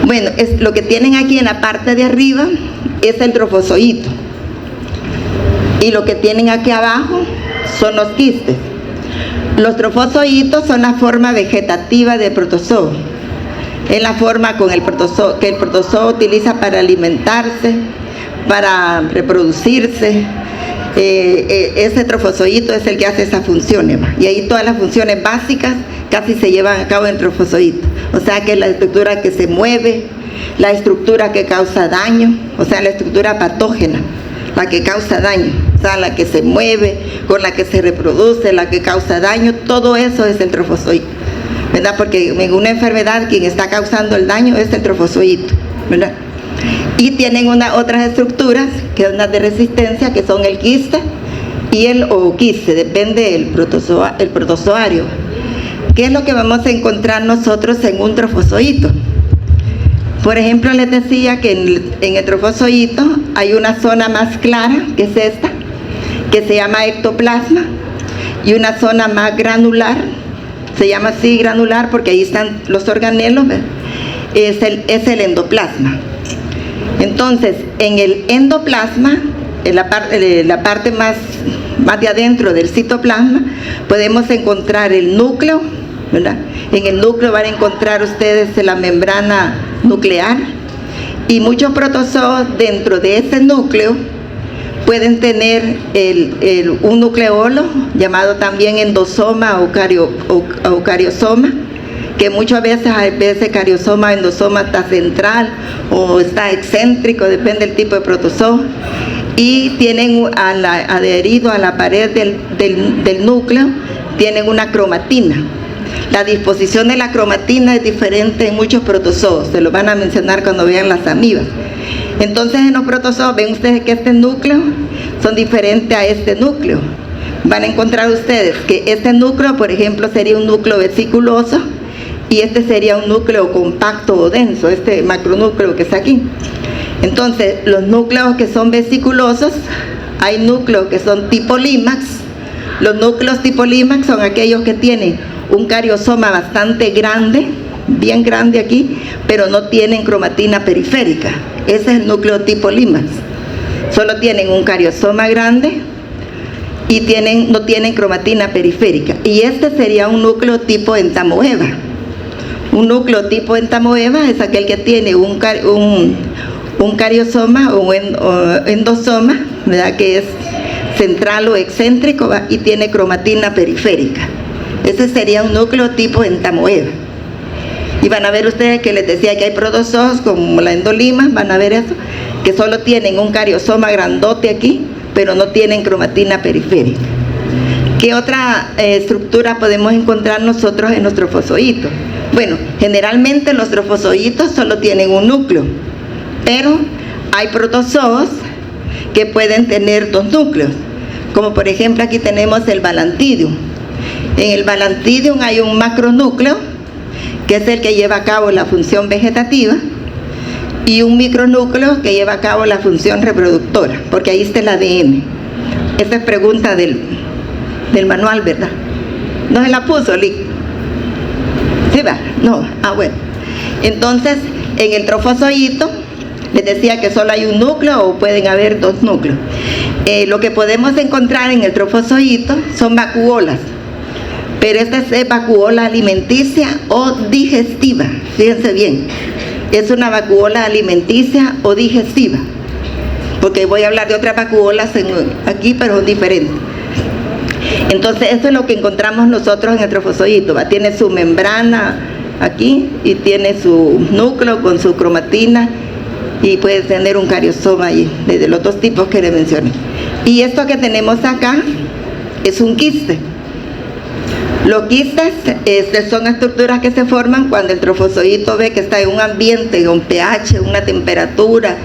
Bueno, lo que tienen aquí en la parte de arriba es el trofozoito, y lo que tienen aquí abajo son los quistes. Los trofozoitos son la forma vegetativa del protozoo. Es la forma que el protozoo utiliza para alimentarse, para reproducirse. Ese trofozoito es el que hace esas funciones, y ahí todas las funciones básicas casi se llevan a cabo en el trofozoito. O sea que es la estructura que se mueve, la estructura que causa daño, o sea la estructura patógena, la que causa daño, o sea la que se mueve, con la que se reproduce, la que causa daño, todo eso es el trofozoito, ¿verdad? Porque en una enfermedad quien está causando el daño es el trofozoito, ¿verdad? Y tienen otras estructuras, que son las de resistencia, que son el quiste y el ooquiste, depende del protozoario. ¿Qué es lo que vamos a encontrar nosotros en un trofozoito? Por ejemplo, les decía que en el trofozoito hay una zona más clara, que es esta, que se llama ectoplasma, y una zona más granular, se llama así granular porque ahí están los organelos, ¿verdad?, es el endoplasma. Entonces, en el endoplasma, en la parte más de adentro del citoplasma, podemos encontrar el núcleo, ¿verdad? En el núcleo van a encontrar ustedes la membrana nuclear, y muchos protozoos dentro de ese núcleo pueden tener un nucleolo, llamado también endosoma o cariosoma, que muchas veces cariosoma o endosoma está central o está excéntrico, depende del tipo de protozoo, y tienen adherido a la pared del núcleo, tienen una cromatina. La disposición de la cromatina es diferente en muchos protozoos, se lo van a mencionar cuando vean las amibas. Entonces en los protozoos ven ustedes que este núcleo son diferentes a este núcleo. Van a encontrar ustedes que este núcleo, por ejemplo, sería un núcleo vesiculoso, y este sería un núcleo compacto o denso, este macronúcleo que está aquí. Entonces, los núcleos que son vesiculosos, hay núcleos que son tipo límax. Los núcleos tipo límax son aquellos que tienen un cariosoma bastante grande, bien grande aquí, pero no tienen cromatina periférica. Ese es el núcleo tipo limas. Solo tienen un cariosoma grande y no tienen cromatina periférica. Y este sería un núcleo tipo entamoeba. Un núcleo tipo entamoeba es aquel que tiene un cariosoma o endosoma, ¿verdad?, que es central o excéntrico, ¿va?, y tiene cromatina periférica. Ese sería un núcleo tipo entamoeba. Y van a ver ustedes que les decía que hay protozoos como la endolima, van a ver eso, que solo tienen un cariosoma grandote aquí, pero no tienen cromatina periférica. ¿Qué otra estructura podemos encontrar nosotros en los trofozoitos? Bueno, generalmente los trofozoitos solo tienen un núcleo, pero hay protozoos que pueden tener dos núcleos, como por ejemplo aquí tenemos el Balantidium. En el Balantidium hay un macronúcleo, que es el que lleva a cabo la función vegetativa, y un micronúcleo que lleva a cabo la función reproductora, porque ahí está el ADN. Esa es pregunta del manual, ¿verdad? ¿No se la puso, Lick? ¿Sí va? No, bueno. Entonces, en el trofozoito, les decía que solo hay un núcleo o pueden haber dos núcleos. Lo que podemos encontrar en el trofozoito son vacuolas, pero esta es vacuola alimenticia o digestiva, fíjense bien. Es una vacuola alimenticia o digestiva, porque voy a hablar de otras vacuolas aquí, pero son diferentes. Entonces, eso es lo que encontramos nosotros en el trofozoito, ¿va? Tiene su membrana aquí y tiene su núcleo con su cromatina y puede tener un cariosoma ahí, de los dos tipos que le mencioné. Y esto que tenemos acá es un quiste. Los quistes son estructuras que se forman cuando el trofozoito ve que está en un ambiente, un pH, una temperatura,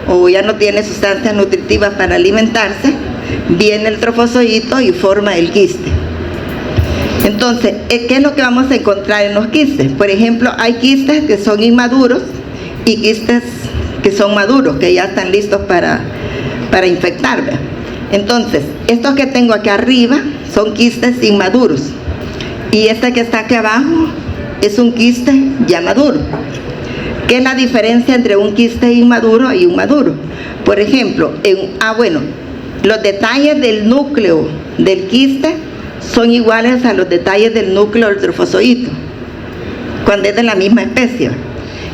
o ya no tiene sustancias nutritivas para alimentarse. Viene el trofozoito y forma el quiste. Entonces, ¿qué es lo que vamos a encontrar en los quistes? Por ejemplo, hay quistes que son inmaduros y quistes que son maduros, que ya están listos para infectar, ¿verdad? Entonces, estos que tengo aquí arriba son quistes inmaduros. Y este que está aquí abajo es un quiste ya maduro. ¿Qué es la diferencia entre un quiste inmaduro y un maduro? Por ejemplo, los detalles del núcleo del quiste son iguales a los detalles del núcleo del trofozoito, cuando es de la misma especie.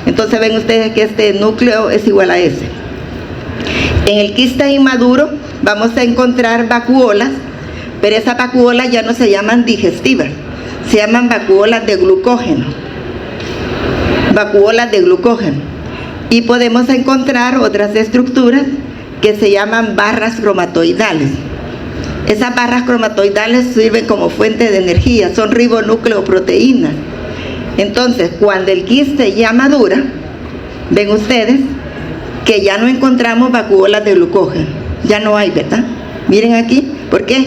Entonces ven ustedes que este núcleo es igual a ese. En el quiste inmaduro vamos a encontrar vacuolas, pero esas vacuolas ya no se llaman digestivas, se llaman vacuolas de glucógeno. Vacuolas de glucógeno. Y podemos encontrar otras estructuras que se llaman barras cromatoidales. Esas barras cromatoidales sirven como fuente de energía, son ribonucleoproteínas. Entonces, cuando el quiste ya madura, ven ustedes que ya no encontramos vacuolas de glucógeno, ya no hay, ¿verdad? Miren aquí, ¿por qué?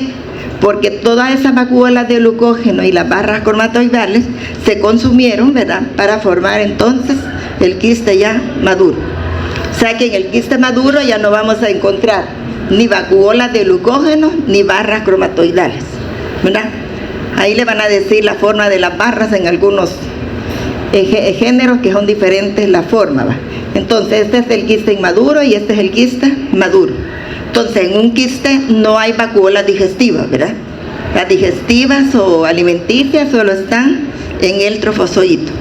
Porque todas esas vacuolas de glucógeno y las barras cromatoidales se consumieron, ¿verdad?, para formar entonces el quiste ya maduro. O sea que en el quiste maduro ya no vamos a encontrar ni vacuolas de glucógeno ni barras cromatoidales, ¿verdad? Ahí le van a decir la forma de las barras en algunos géneros que son diferentes la forma, ¿va? Entonces este es el quiste inmaduro y este es el quiste maduro. Entonces en un quiste no hay vacuolas digestivas, ¿verdad? Las digestivas o alimenticias solo están en el trofozoito.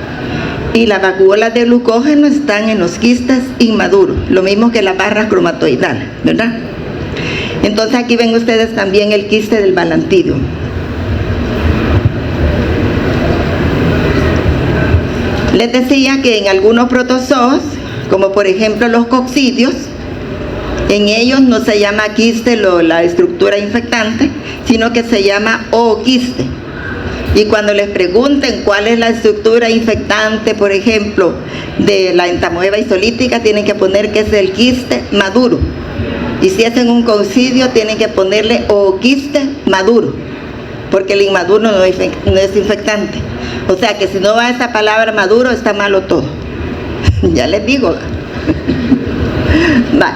Y las vacuolas de glucógeno están en los quistes inmaduros, lo mismo que las barras cromatoidales, ¿verdad? Entonces aquí ven ustedes también el quiste del Balantidium. Les decía que en algunos protozoos, como por ejemplo los coccidios, en ellos no se llama quiste la estructura infectante, sino que se llama ooquiste. Y cuando les pregunten cuál es la estructura infectante, por ejemplo, de la entamoeba isolítica, tienen que poner que es el quiste maduro. Y si es en un coccidio, tienen que ponerle ooquiste maduro, porque el inmaduro no es infectante. O sea que si no va esa palabra maduro, está malo todo. Ya les digo. Vale.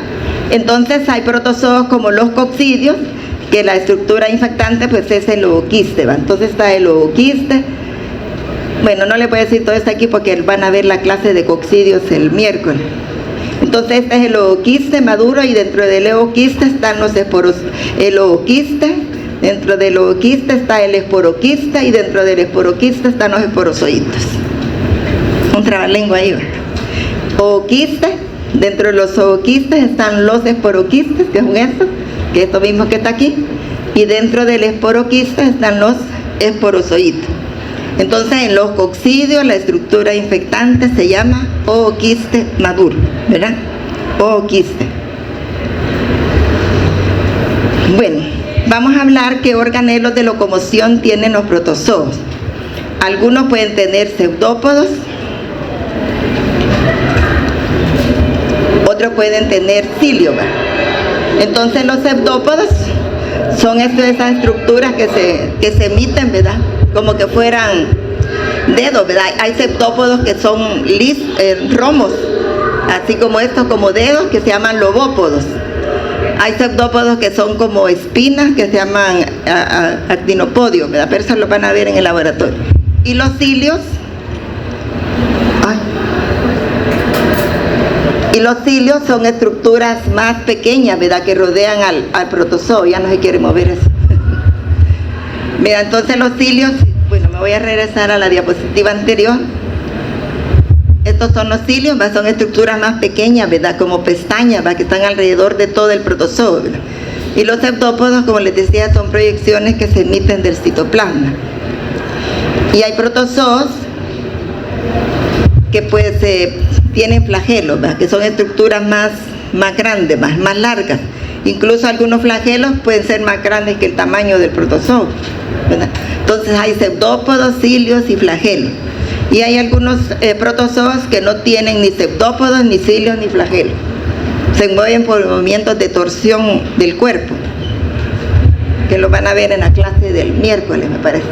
Entonces hay protozoos como los coccidios, que la estructura infectante pues es el ooquiste, ¿va? Entonces está el ooquiste, Bueno, no les voy a decir todo esto aquí porque van a ver la clase de coccidios el miércoles. Entonces este es el ooquiste maduro y dentro del ooquiste están los esporos, el ooquiste, dentro del ooquiste está el esporoquiste y dentro del esporoquiste están los esporozoitos. Un trabalengua ahí, ¿verdad? Ooquiste, dentro de los ooquistes están los esporoquistes, que son estos, que es esto mismo que está aquí, y dentro del esporoquiste están los esporozoitos. Entonces en los coccidios la estructura infectante se llama ooquiste maduro, ¿verdad? Ooquiste. Bueno, vamos a hablar qué organelos de locomoción tienen los protozoos. Algunos pueden tener pseudópodos, otros pueden tener cilio. Entonces los pseudópodos son esas estructuras que se emiten, ¿verdad? Como que fueran dedos, ¿verdad? Hay pseudópodos que son romos, así como estos, como dedos, que se llaman lobópodos. Hay pseudópodos que son como espinas, que se llaman actinopodios, ¿verdad? Pero eso lo van a ver en el laboratorio. Y los cilios, son estructuras más pequeñas, ¿verdad? Que rodean al protozoo. Ya no se quiere mover eso. Mira, entonces los cilios, bueno, me voy a regresar a la diapositiva anterior. Estos son los cilios, ¿verdad? Son estructuras más pequeñas, ¿verdad? Como pestañas, ¿verdad? Que están alrededor de todo el protozoo, ¿verdad? Y los pseudópodos, como les decía, son proyecciones que se emiten del citoplasma. Y hay protozoos que pues tienen flagelos, ¿verdad? Que son estructuras más grandes, más largas. Incluso algunos flagelos pueden ser más grandes que el tamaño del protozoo, ¿verdad? Entonces hay pseudópodos, cilios y flagelos. Y hay algunos protozoos que no tienen ni pseudópodos, ni cilios, ni flagelos. Se mueven por movimientos de torsión del cuerpo, que lo van a ver en la clase del miércoles, me parece.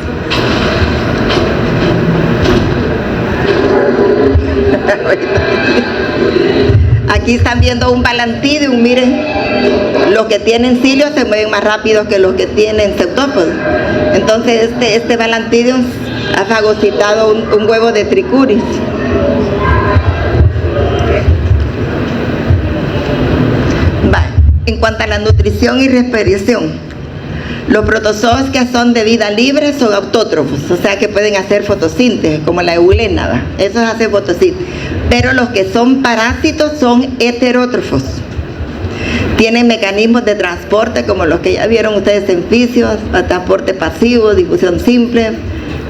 Aquí están viendo un balantidium, miren, los que tienen cilios se mueven más rápido que los que tienen pseudópodos. Entonces este balantidium ha fagocitado un huevo de tricuris. En cuanto a la nutrición y respiración, los protozoos que son de vida libre son autótrofos, o sea que pueden hacer fotosíntesis, como la eulena, ¿va? Esos hacen fotosíntesis. Pero los que son parásitos son heterótrofos. Tienen mecanismos de transporte como los que ya vieron ustedes en fisios, transporte pasivo, difusión simple,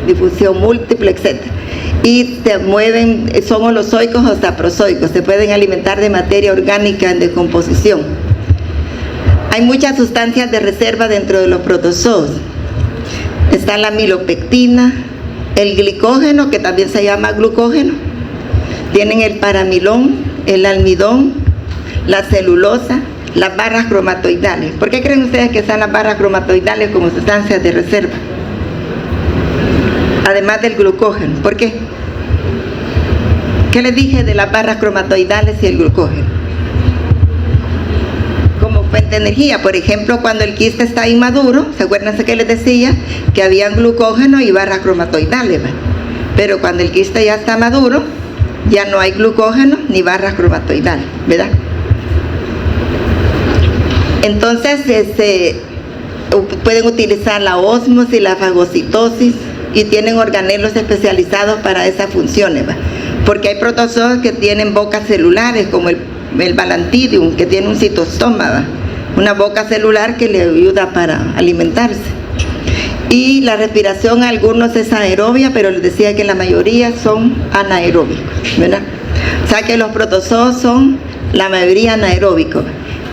difusión múltiple, etc. Y se mueven, son holozoicos o saprozoicos, se pueden alimentar de materia orgánica en descomposición. Hay muchas sustancias de reserva dentro de los protozoos. Está la milopectina, el glicógeno, que también se llama glucógeno. Tienen el paramilón, el almidón, la celulosa, las barras cromatoidales. ¿Por qué creen ustedes que están las barras cromatoidales como sustancias de reserva? Además del glucógeno. ¿Por qué? ¿Qué les dije de las barras cromatoidales y el glucógeno? Como fuente de energía. Por ejemplo, cuando el quiste está inmaduro, ¿se acuerdan que les decía? Que había glucógeno y barras cromatoidales, ¿verdad? Pero cuando el quiste ya está maduro, ya no hay glucógeno ni barras cromatoidales, ¿verdad? Entonces, pueden utilizar la ósmosis, la fagocitosis, y tienen organelos especializados para esas funciones, ¿verdad? Porque hay protozoos que tienen bocas celulares, como el balantidium, que tiene un citostoma, ¿verdad? Una boca celular que le ayuda para alimentarse. Y la respiración, algunos es aerobia, pero les decía que la mayoría son anaeróbicos, ¿verdad? O sea que los protozoos son la mayoría anaeróbicos.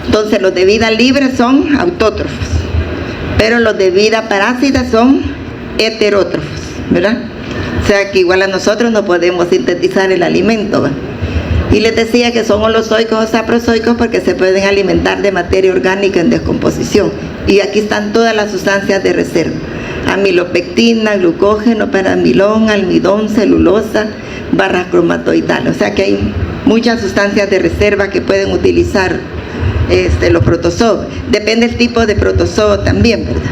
Entonces los de vida libre son autótrofos, pero los de vida parásita son heterótrofos, ¿verdad? O sea que igual a nosotros no podemos sintetizar el alimento, ¿verdad? Y les decía que son holozoicos o saprozoicos porque se pueden alimentar de materia orgánica en descomposición. Y aquí están todas las sustancias de reserva: amilopectina, glucógeno, paramilón, almidón, celulosa, barras cromatoidales. O sea que hay muchas sustancias de reserva que pueden utilizar los protozoos. Depende del tipo de protozoo también, ¿verdad?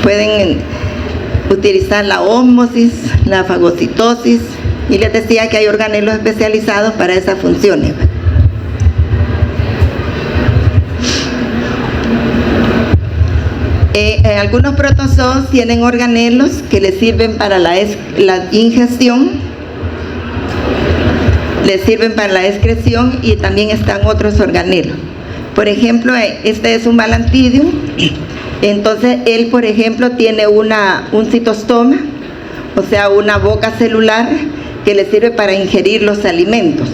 Pueden utilizar la ósmosis, la fagocitosis, y les decía que hay organelos especializados para esas funciones. Algunos protozoos tienen organelos que les sirven para la ingestión, les sirven para la excreción, y también están otros organelos. Por ejemplo, este es un Balantidium. Entonces él, por ejemplo, tiene un citostoma, o sea, una boca celular que le sirve para ingerir los alimentos,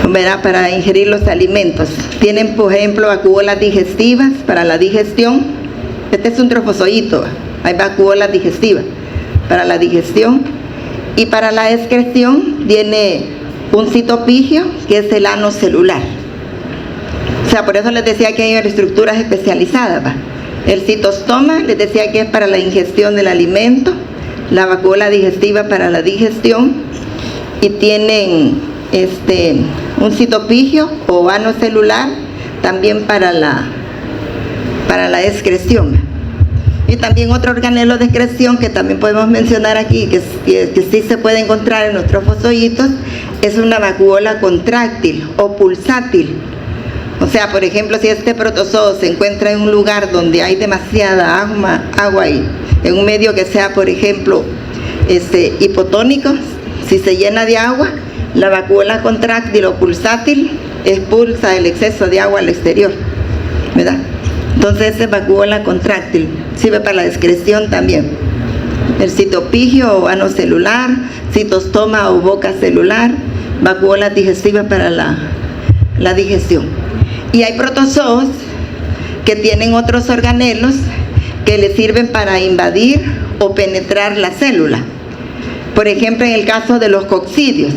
¿verdad? Para ingerir los alimentos. Tienen, por ejemplo, vacuolas digestivas para la digestión. Este es un trofozoito, hay vacuolas digestivas para la digestión. Y para la excreción tiene un citopigio, que es el ano celular. O sea, por eso les decía que hay estructuras especializadas, ¿va? El citostoma les decía que es para la ingestión del alimento, la vacuola digestiva para la digestión, y tienen un citopigio o ano celular también para la excreción. Y también otro organelo de excreción que también podemos mencionar aquí, que sí se puede encontrar en los trofozoitos, es una vacuola contráctil o pulsátil. O sea, por ejemplo, si este protozoo se encuentra en un lugar donde hay demasiada agua y en un medio que sea, por ejemplo, hipotónico, si se llena de agua, la vacuola contráctil o pulsátil expulsa el exceso de agua al exterior, ¿verdad? Entonces esa vacuola contráctil sirve para la excreción también. El citopigio o ano celular, citostoma o boca celular, vacuola digestiva para la digestión. Y hay protozoos que tienen otros organelos que les sirven para invadir o penetrar la célula. Por ejemplo, en el caso de los coccidios.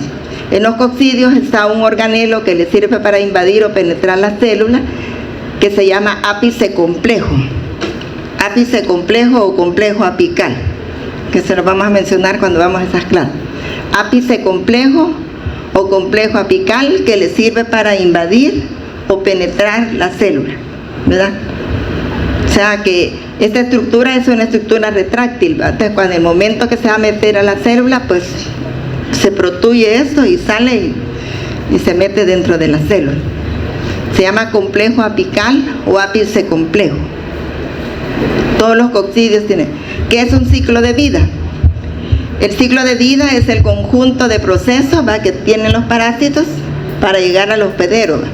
En los coccidios está un organelo que les sirve para invadir o penetrar la célula, que se llama ápice complejo. Ápice complejo o complejo apical, que se lo vamos a mencionar cuando vamos a esas clases. Ápice complejo o complejo apical, que le sirve para invadir o penetrar la célula, ¿verdad? O sea que esta estructura es una estructura retráctil, ¿verdad? Entonces, cuando en el momento que se va a meter a la célula, pues se protuye esto y sale y se mete dentro de la célula. Se llama complejo apical o ápice complejo. Todos los coccidios tienen. ¿Qué es un ciclo de vida? El ciclo de vida es el conjunto de procesos, ¿va?, que tienen los parásitos para llegar al hospedero, ¿va?,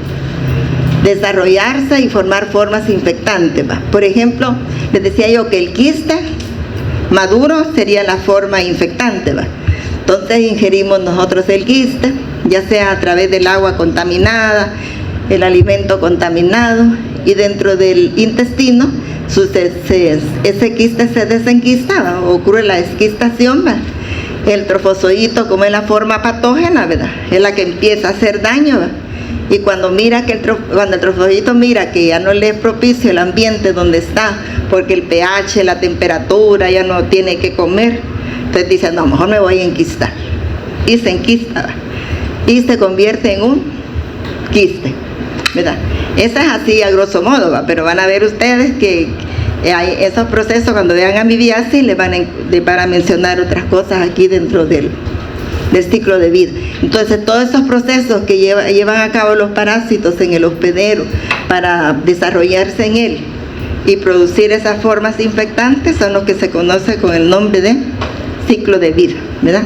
desarrollarse y formar formas infectantes, ¿va? Por ejemplo, les decía yo que el quiste maduro sería la forma infectante, ¿va? Entonces ingerimos nosotros el quiste, ya sea a través del agua contaminada, el alimento contaminado, y dentro del intestino ese quiste se desenquista, ocurre la esquistación, ¿va? El trofozoito, como es la forma patógena, ¿verdad?, es la que empieza a hacer daño, ¿va? Y cuando el trofozoito mira que ya no le es propicio el ambiente donde está, porque el pH, la temperatura, ya no tiene que comer, entonces dice, no, mejor me voy a enquistar. Y se enquista, ¿va?, y se convierte en un quiste, ¿verdad? Esa es así a grosso modo, ¿va? Pero van a ver ustedes que hay esos procesos, cuando vean amibiasis les van a mencionar otras cosas aquí dentro del ciclo de vida. Entonces todos esos procesos que llevan a cabo los parásitos en el hospedero para desarrollarse en él y producir esas formas infectantes son los que se conoce con el nombre de ciclo de vida, ¿verdad?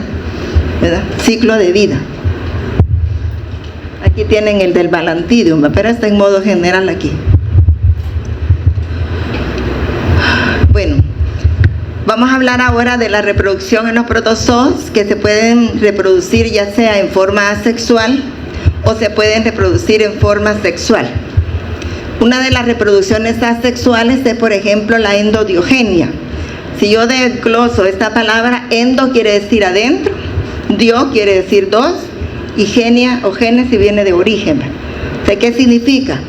Ciclo de vida. Aquí tienen el del Balantidium, pero está en modo general aquí. Bueno, vamos a hablar ahora de la reproducción en los protozoos, que se pueden reproducir ya sea en forma asexual o se pueden reproducir en forma sexual. Una de las reproducciones asexuales es, por ejemplo, la endodiogenia. Si yo desgloso esta palabra, endo quiere decir adentro, dio quiere decir dos, y genia o génesis viene de origen. ¿Qué significa?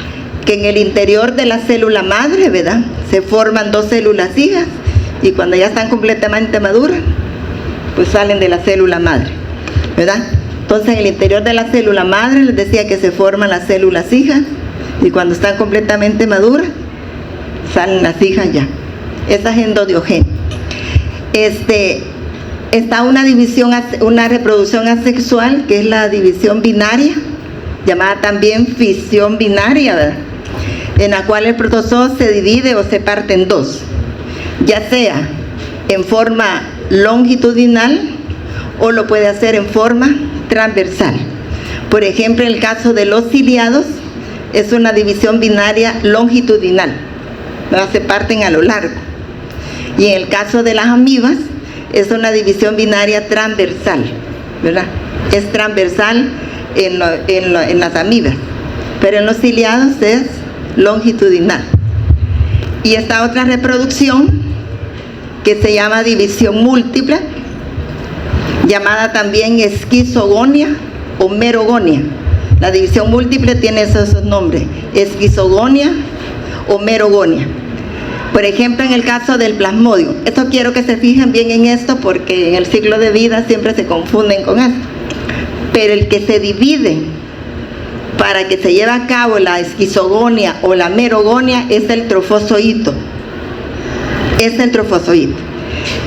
Que en el interior de la célula madre, ¿verdad?, se forman dos células hijas, y cuando ya están completamente maduras, pues salen de la célula madre, ¿verdad? Entonces en el interior de la célula madre les decía que se forman las células hijas, y cuando están completamente maduras, salen las hijas ya. Esa es endodiogenia. Está una reproducción asexual, que es la división binaria, llamada también fisión binaria, ¿verdad? En la cual el protozoo se divide o se parte en dos, ya sea en forma longitudinal o lo puede hacer en forma transversal. Por ejemplo, en el caso de los ciliados, es una división binaria longitudinal, ¿verdad? Se parten a lo largo. Y en el caso de las amibas, es una división binaria transversal, ¿verdad? Es transversal en las amibas, pero en los ciliados es longitudinal. Y esta otra reproducción, que se llama división múltiple, llamada también esquizogonia o merogonia. La división múltiple tiene esos nombres: esquizogonia o merogonia. Por ejemplo, en el caso del plasmodium, esto quiero que se fijen bien en esto, porque en el ciclo de vida siempre se confunden con esto. Pero el que se divide para que se lleve a cabo la esquizogonia o la merogonia es el trofozoito. Es el trofozoito.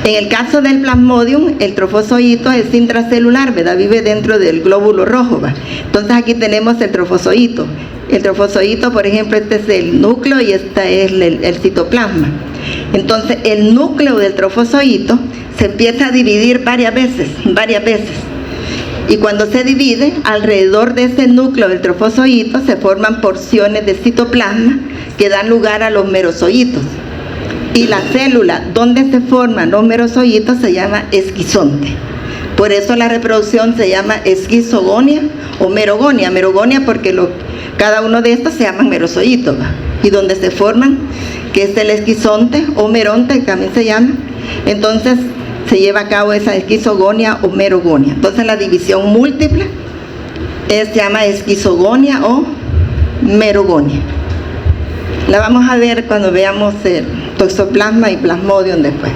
En el caso del plasmodium, el trofozoito es intracelular, ¿verdad? Vive dentro del glóbulo rojo, ¿verdad? Entonces aquí tenemos el trofozoito. El trofozoito, por ejemplo, este es el núcleo y este es el citoplasma. Entonces el núcleo del trofozoito se empieza a dividir varias veces. Y cuando se divide, alrededor de ese núcleo del trofozoito se forman porciones de citoplasma que dan lugar a los merozoitos. Y la célula donde se forman los merozoitos se llama esquizonte. Por eso la reproducción se llama esquizogonia o merogonia. Merogonia porque cada uno de estos se llaman merozoitos, ¿va? Y donde se forman, que es el esquizonte o meronte, que también se llama, entonces se lleva a cabo esa esquizogonia o merogonia. Entonces la división múltiple se llama esquizogonia o merogonia. La vamos a ver cuando veamos el toxoplasma y plasmodium después.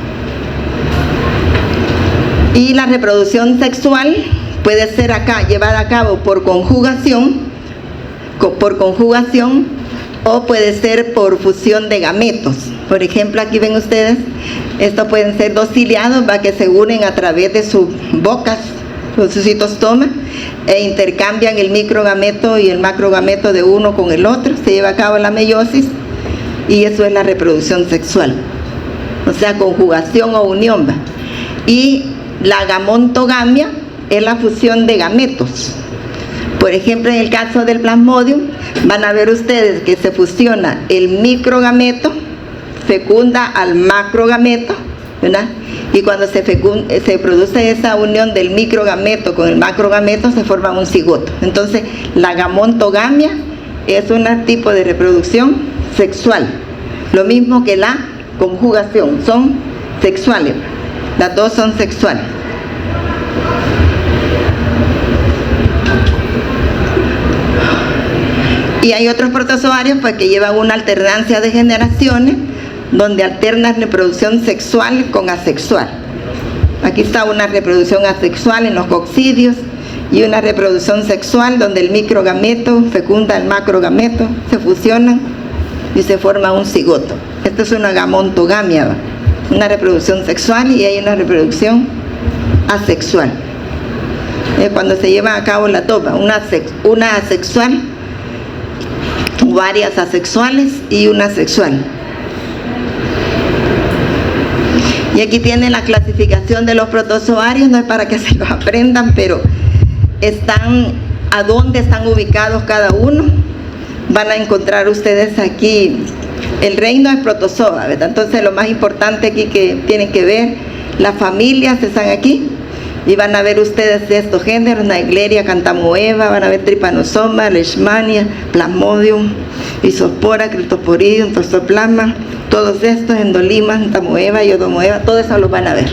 Y la reproducción sexual puede ser llevada a cabo por conjugación o puede ser por fusión de gametos. Por ejemplo, aquí ven ustedes, estos pueden ser dos ciliados, que se unen a través de sus bocas, con su citostoma, e intercambian el microgameto y el macrogameto de uno con el otro. Se lleva a cabo la meiosis y eso es la reproducción sexual, o sea, conjugación o unión, ¿va? Y la gamontogamia es la fusión de gametos. Por ejemplo, en el caso del plasmodium, van a ver ustedes que se fusiona el microgameto, fecunda al macrogameto, ¿verdad? Y cuando se produce esa unión del microgameto con el macrogameto, se forma un cigoto. Entonces, la gamontogamia es un tipo de reproducción sexual, lo mismo que la conjugación, son sexuales, las dos son sexuales. Y hay otros protozoarios pues que llevan una alternancia de generaciones, donde alternan reproducción sexual con asexual. Aquí está una reproducción asexual en los coccidios y una reproducción sexual donde el microgameto fecunda al macrogameto, se fusionan y se forma un cigoto. Esto es una gamontogamia, ¿va? Una reproducción sexual, y hay una reproducción asexual. Cuando se lleva a cabo la toma, una asexual, varias asexuales y una sexual. Y aquí tienen la clasificación de los protozoarios, no es para que se los aprendan, pero a dónde están ubicados cada uno. Van a encontrar ustedes aquí, el reino es protozoa, ¿verdad? Entonces lo más importante aquí que tienen que ver, las familias están aquí, y van a ver ustedes de estos géneros: Naegleria, Cantamoeba, van a ver Trypanosoma, Leishmania, Plasmodium, Isospora, Cryptosporidium, Toxoplasma, todos estos, Endolima, Cantamoeba, Iodomoeba, todo eso lo van a ver.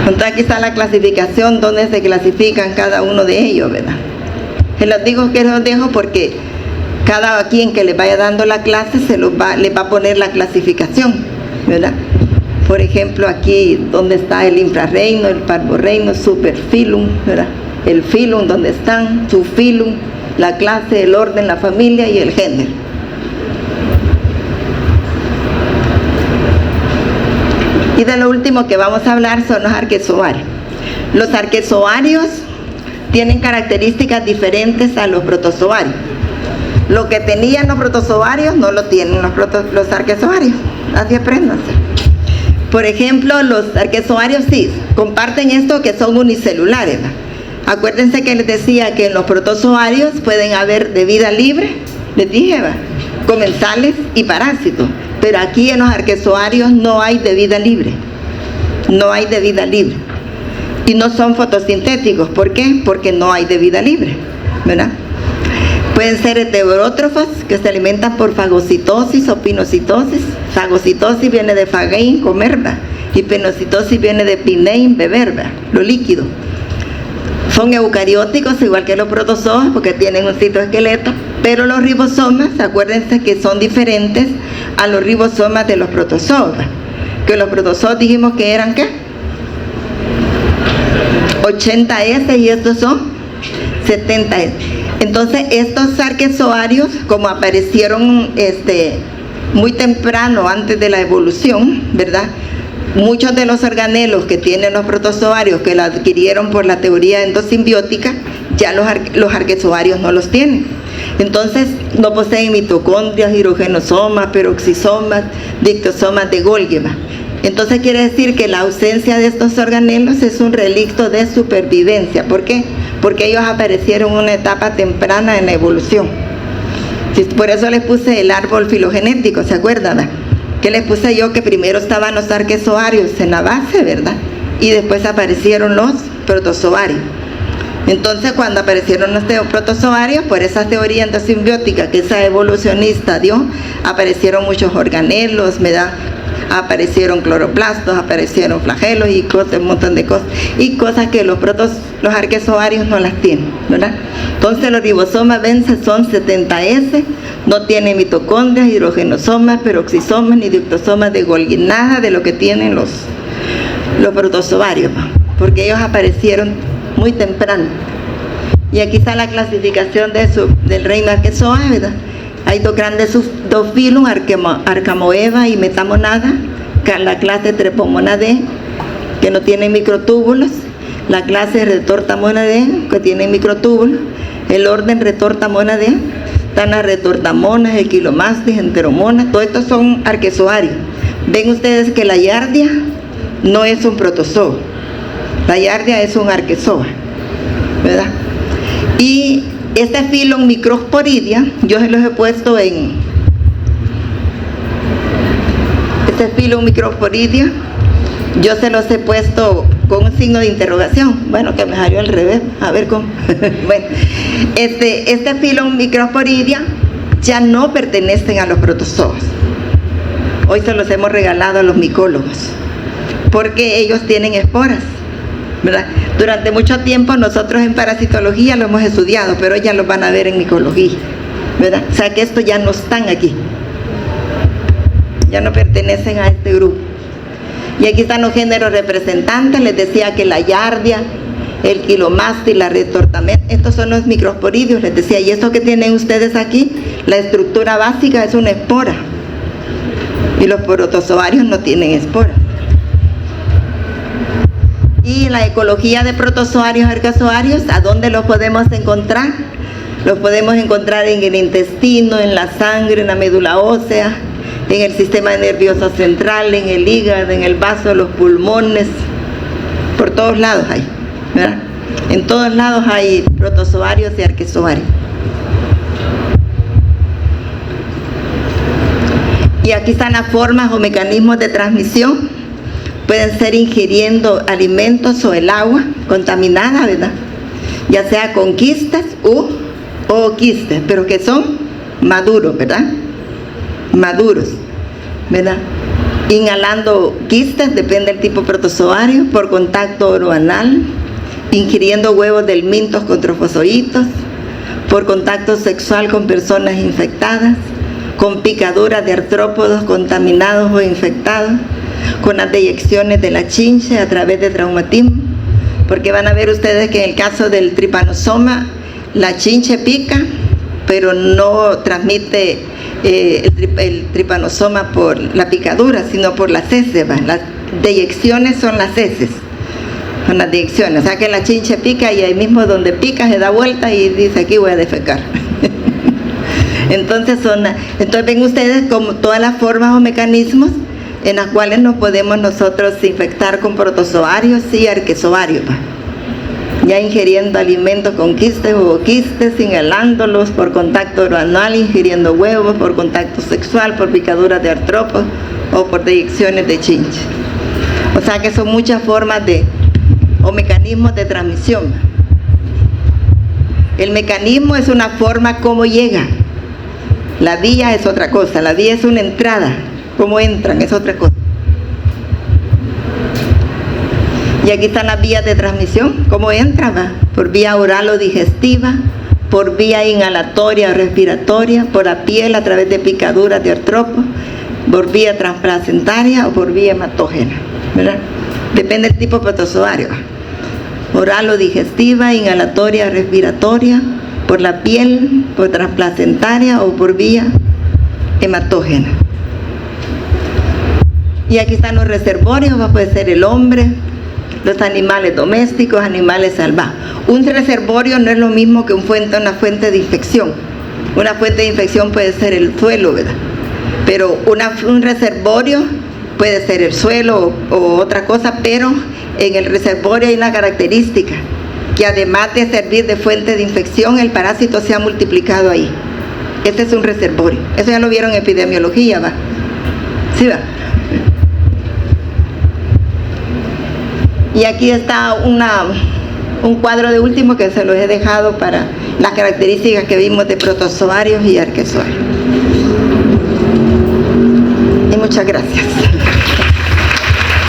Entonces aquí está la clasificación, donde se clasifican cada uno de ellos, ¿verdad? Se los digo que los dejo porque cada quien que les vaya dando la clase les va a poner la clasificación, ¿verdad? Por ejemplo, aquí donde está el infrarreino, el parvorreino, superfilum, ¿verdad? El filum, donde están, subfilum, la clase, el orden, la familia y el género. Y de lo último que vamos a hablar son los arquezoarios. Los arquezoarios tienen características diferentes a los protozoarios. Lo que tenían los protozoarios no lo tienen los arquezoarios. Así apréndanse. Por ejemplo, los arquezoarios sí comparten esto, que son unicelulares, ¿verdad? Acuérdense que les decía que en los protozoarios pueden haber de vida libre, les dije, ¿verdad?, comensales y parásitos. Pero aquí en los arquezoarios no hay de vida libre. No hay de vida libre. Y no son fotosintéticos. ¿Por qué? Porque no hay de vida libre, ¿verdad? Pueden ser heterótrofos, que se alimentan por fagocitosis o pinocitosis. Fagocitosis viene de fagein, comer, ¿verdad?, y pinocitosis viene de pinein, beber, ¿verdad?, lo líquido. Son eucarióticos, igual que los protozoos, porque tienen un citoesqueleto, pero los ribosomas, acuérdense que son diferentes a los ribosomas de los protozoos, ¿verdad?, que los protozoos dijimos que eran, ¿qué?, 80S, y estos son 70S. Entonces, estos arquezoarios, como aparecieron muy temprano, antes de la evolución, ¿verdad?, muchos de los organelos que tienen los protozoarios, que lo adquirieron por la teoría endosimbiótica, ya los arquezoarios no los tienen. Entonces, no poseen mitocondrias, hidrogenosomas, peroxisomas, dictosomas de Golgi. Entonces, quiere decir que la ausencia de estos organelos es un relicto de supervivencia. ¿Por qué? Porque ellos aparecieron en una etapa temprana en la evolución. Por eso les puse el árbol filogenético, ¿se acuerdan? Que les puse yo que primero estaban los arquezoarios en la base, ¿verdad?, y después aparecieron los protozoarios. Entonces, cuando aparecieron los protozoarios, por esa teoría endosimbiótica que esa evolucionista dio, aparecieron muchos organelos, ¿verdad?, aparecieron cloroplastos, aparecieron flagelos y cosas, un montón de cosas, y cosas que los arquezoarios no las tienen, ¿verdad? Entonces, los ribosomas Bence son 70S, no tienen mitocondrias, hidrogenosomas, peroxisomas ni dictosomas de Golgi, nada de lo que tienen los protozoarios, porque ellos aparecieron muy temprano. Y aquí está la clasificación del reino arquezoa, ¿verdad? Hay dos grandes filum, Arcamoeba y Metamonada, la clase Trepomonadae, que no tiene microtúbulos, la clase Retortamonadae, que tiene microtúbulos, el orden Retortamonadae, están las retortamonas, equilomastis, enteromonas, todos estos son arquezoarios. Ven ustedes que la yardia no es un protozoo, la yardia es un arquezoa, ¿verdad? Y este filum Microsporidia, yo se los he puesto en este filum Microsporidia, yo se los he puesto con un signo de interrogación. Bueno, que me salió al revés, a ver cómo. Bueno, este filum Microsporidia ya no pertenecen a los protozoos. Hoy se los hemos regalado a los micólogos, porque ellos tienen esporas, ¿verdad? Durante mucho tiempo nosotros en parasitología lo hemos estudiado, pero ya lo van a ver en micología, ¿verdad? O sea que estos ya no están aquí, ya no pertenecen a este grupo. Y aquí están los géneros representantes. Les decía que la yardia, el quilomastis, la retortamenta, estos son los microsporidios, les decía. Y esto que tienen ustedes aquí, la estructura básica es una espora, y los protozoarios no tienen espora. Y la ecología de protozoarios, arquezoarios, ¿a dónde los podemos encontrar? Los podemos encontrar en el intestino, en la sangre, en la médula ósea, en el sistema nervioso central, en el hígado, en el vaso, los pulmones, por todos lados hay, ¿verdad? En todos lados hay protozoarios y arquezoarios. Y aquí están las formas o mecanismos de transmisión. Pueden ser ingiriendo alimentos o el agua contaminada, ¿verdad?, ya sea con quistes o quistes, pero que son maduros, ¿verdad?, maduros, ¿verdad? Inhalando quistes, depende del tipo protozoario, por contacto oroanal, ingiriendo huevos del mintos con trofozoitos, por contacto sexual con personas infectadas, con picaduras de artrópodos contaminados o infectados, con las deyecciones de la chinche a través de traumatismo, porque van a ver ustedes que en el caso del tripanosoma, la chinche pica, pero no transmite el tripanosoma por la picadura, sino por las heces. deyecciones son las heces, son las deyecciones. O sea que la chinche pica y ahí mismo donde pica se da vuelta y dice aquí voy a defecar. Entonces ven ustedes como todas las formas o mecanismos en las cuales nos podemos nosotros infectar con protozoarios y arquezoarios, ya ingiriendo alimentos con quistes o quistes, inhalándolos por contacto oral, ingiriendo huevos por contacto sexual, por picaduras de artrópodos o por deyecciones de chinche. O sea que son muchas formas o mecanismos de transmisión. El mecanismo es una forma como llega. La vía es otra cosa, la vía es una entrada. Cómo entran es otra cosa. Y aquí están las vías de transmisión. ¿Cómo entra? Va por vía oral o digestiva, por vía inhalatoria o respiratoria, por la piel a través de picaduras de artrópodos, por vía transplacentaria o por vía hematógena, ¿verdad? Depende del tipo de protozoario. Oral o digestiva, inhalatoria o respiratoria, por la piel, por transplacentaria o por vía hematógena. Y aquí están los reservorios, puede ser el hombre, los animales domésticos, animales salvajes. Un reservorio no es lo mismo que una fuente de infección. Una fuente de infección puede ser el suelo, ¿verdad? Pero un reservorio puede ser el suelo o otra cosa, pero en el reservorio hay una característica, que además de servir de fuente de infección, el parásito se ha multiplicado ahí. Este es un reservorio. Eso ya lo vieron en epidemiología, ¿va? ¿Sí, va? Y aquí está un cuadro de último que se los he dejado para las características que vimos de protozoarios y arquezoarios. Y muchas gracias.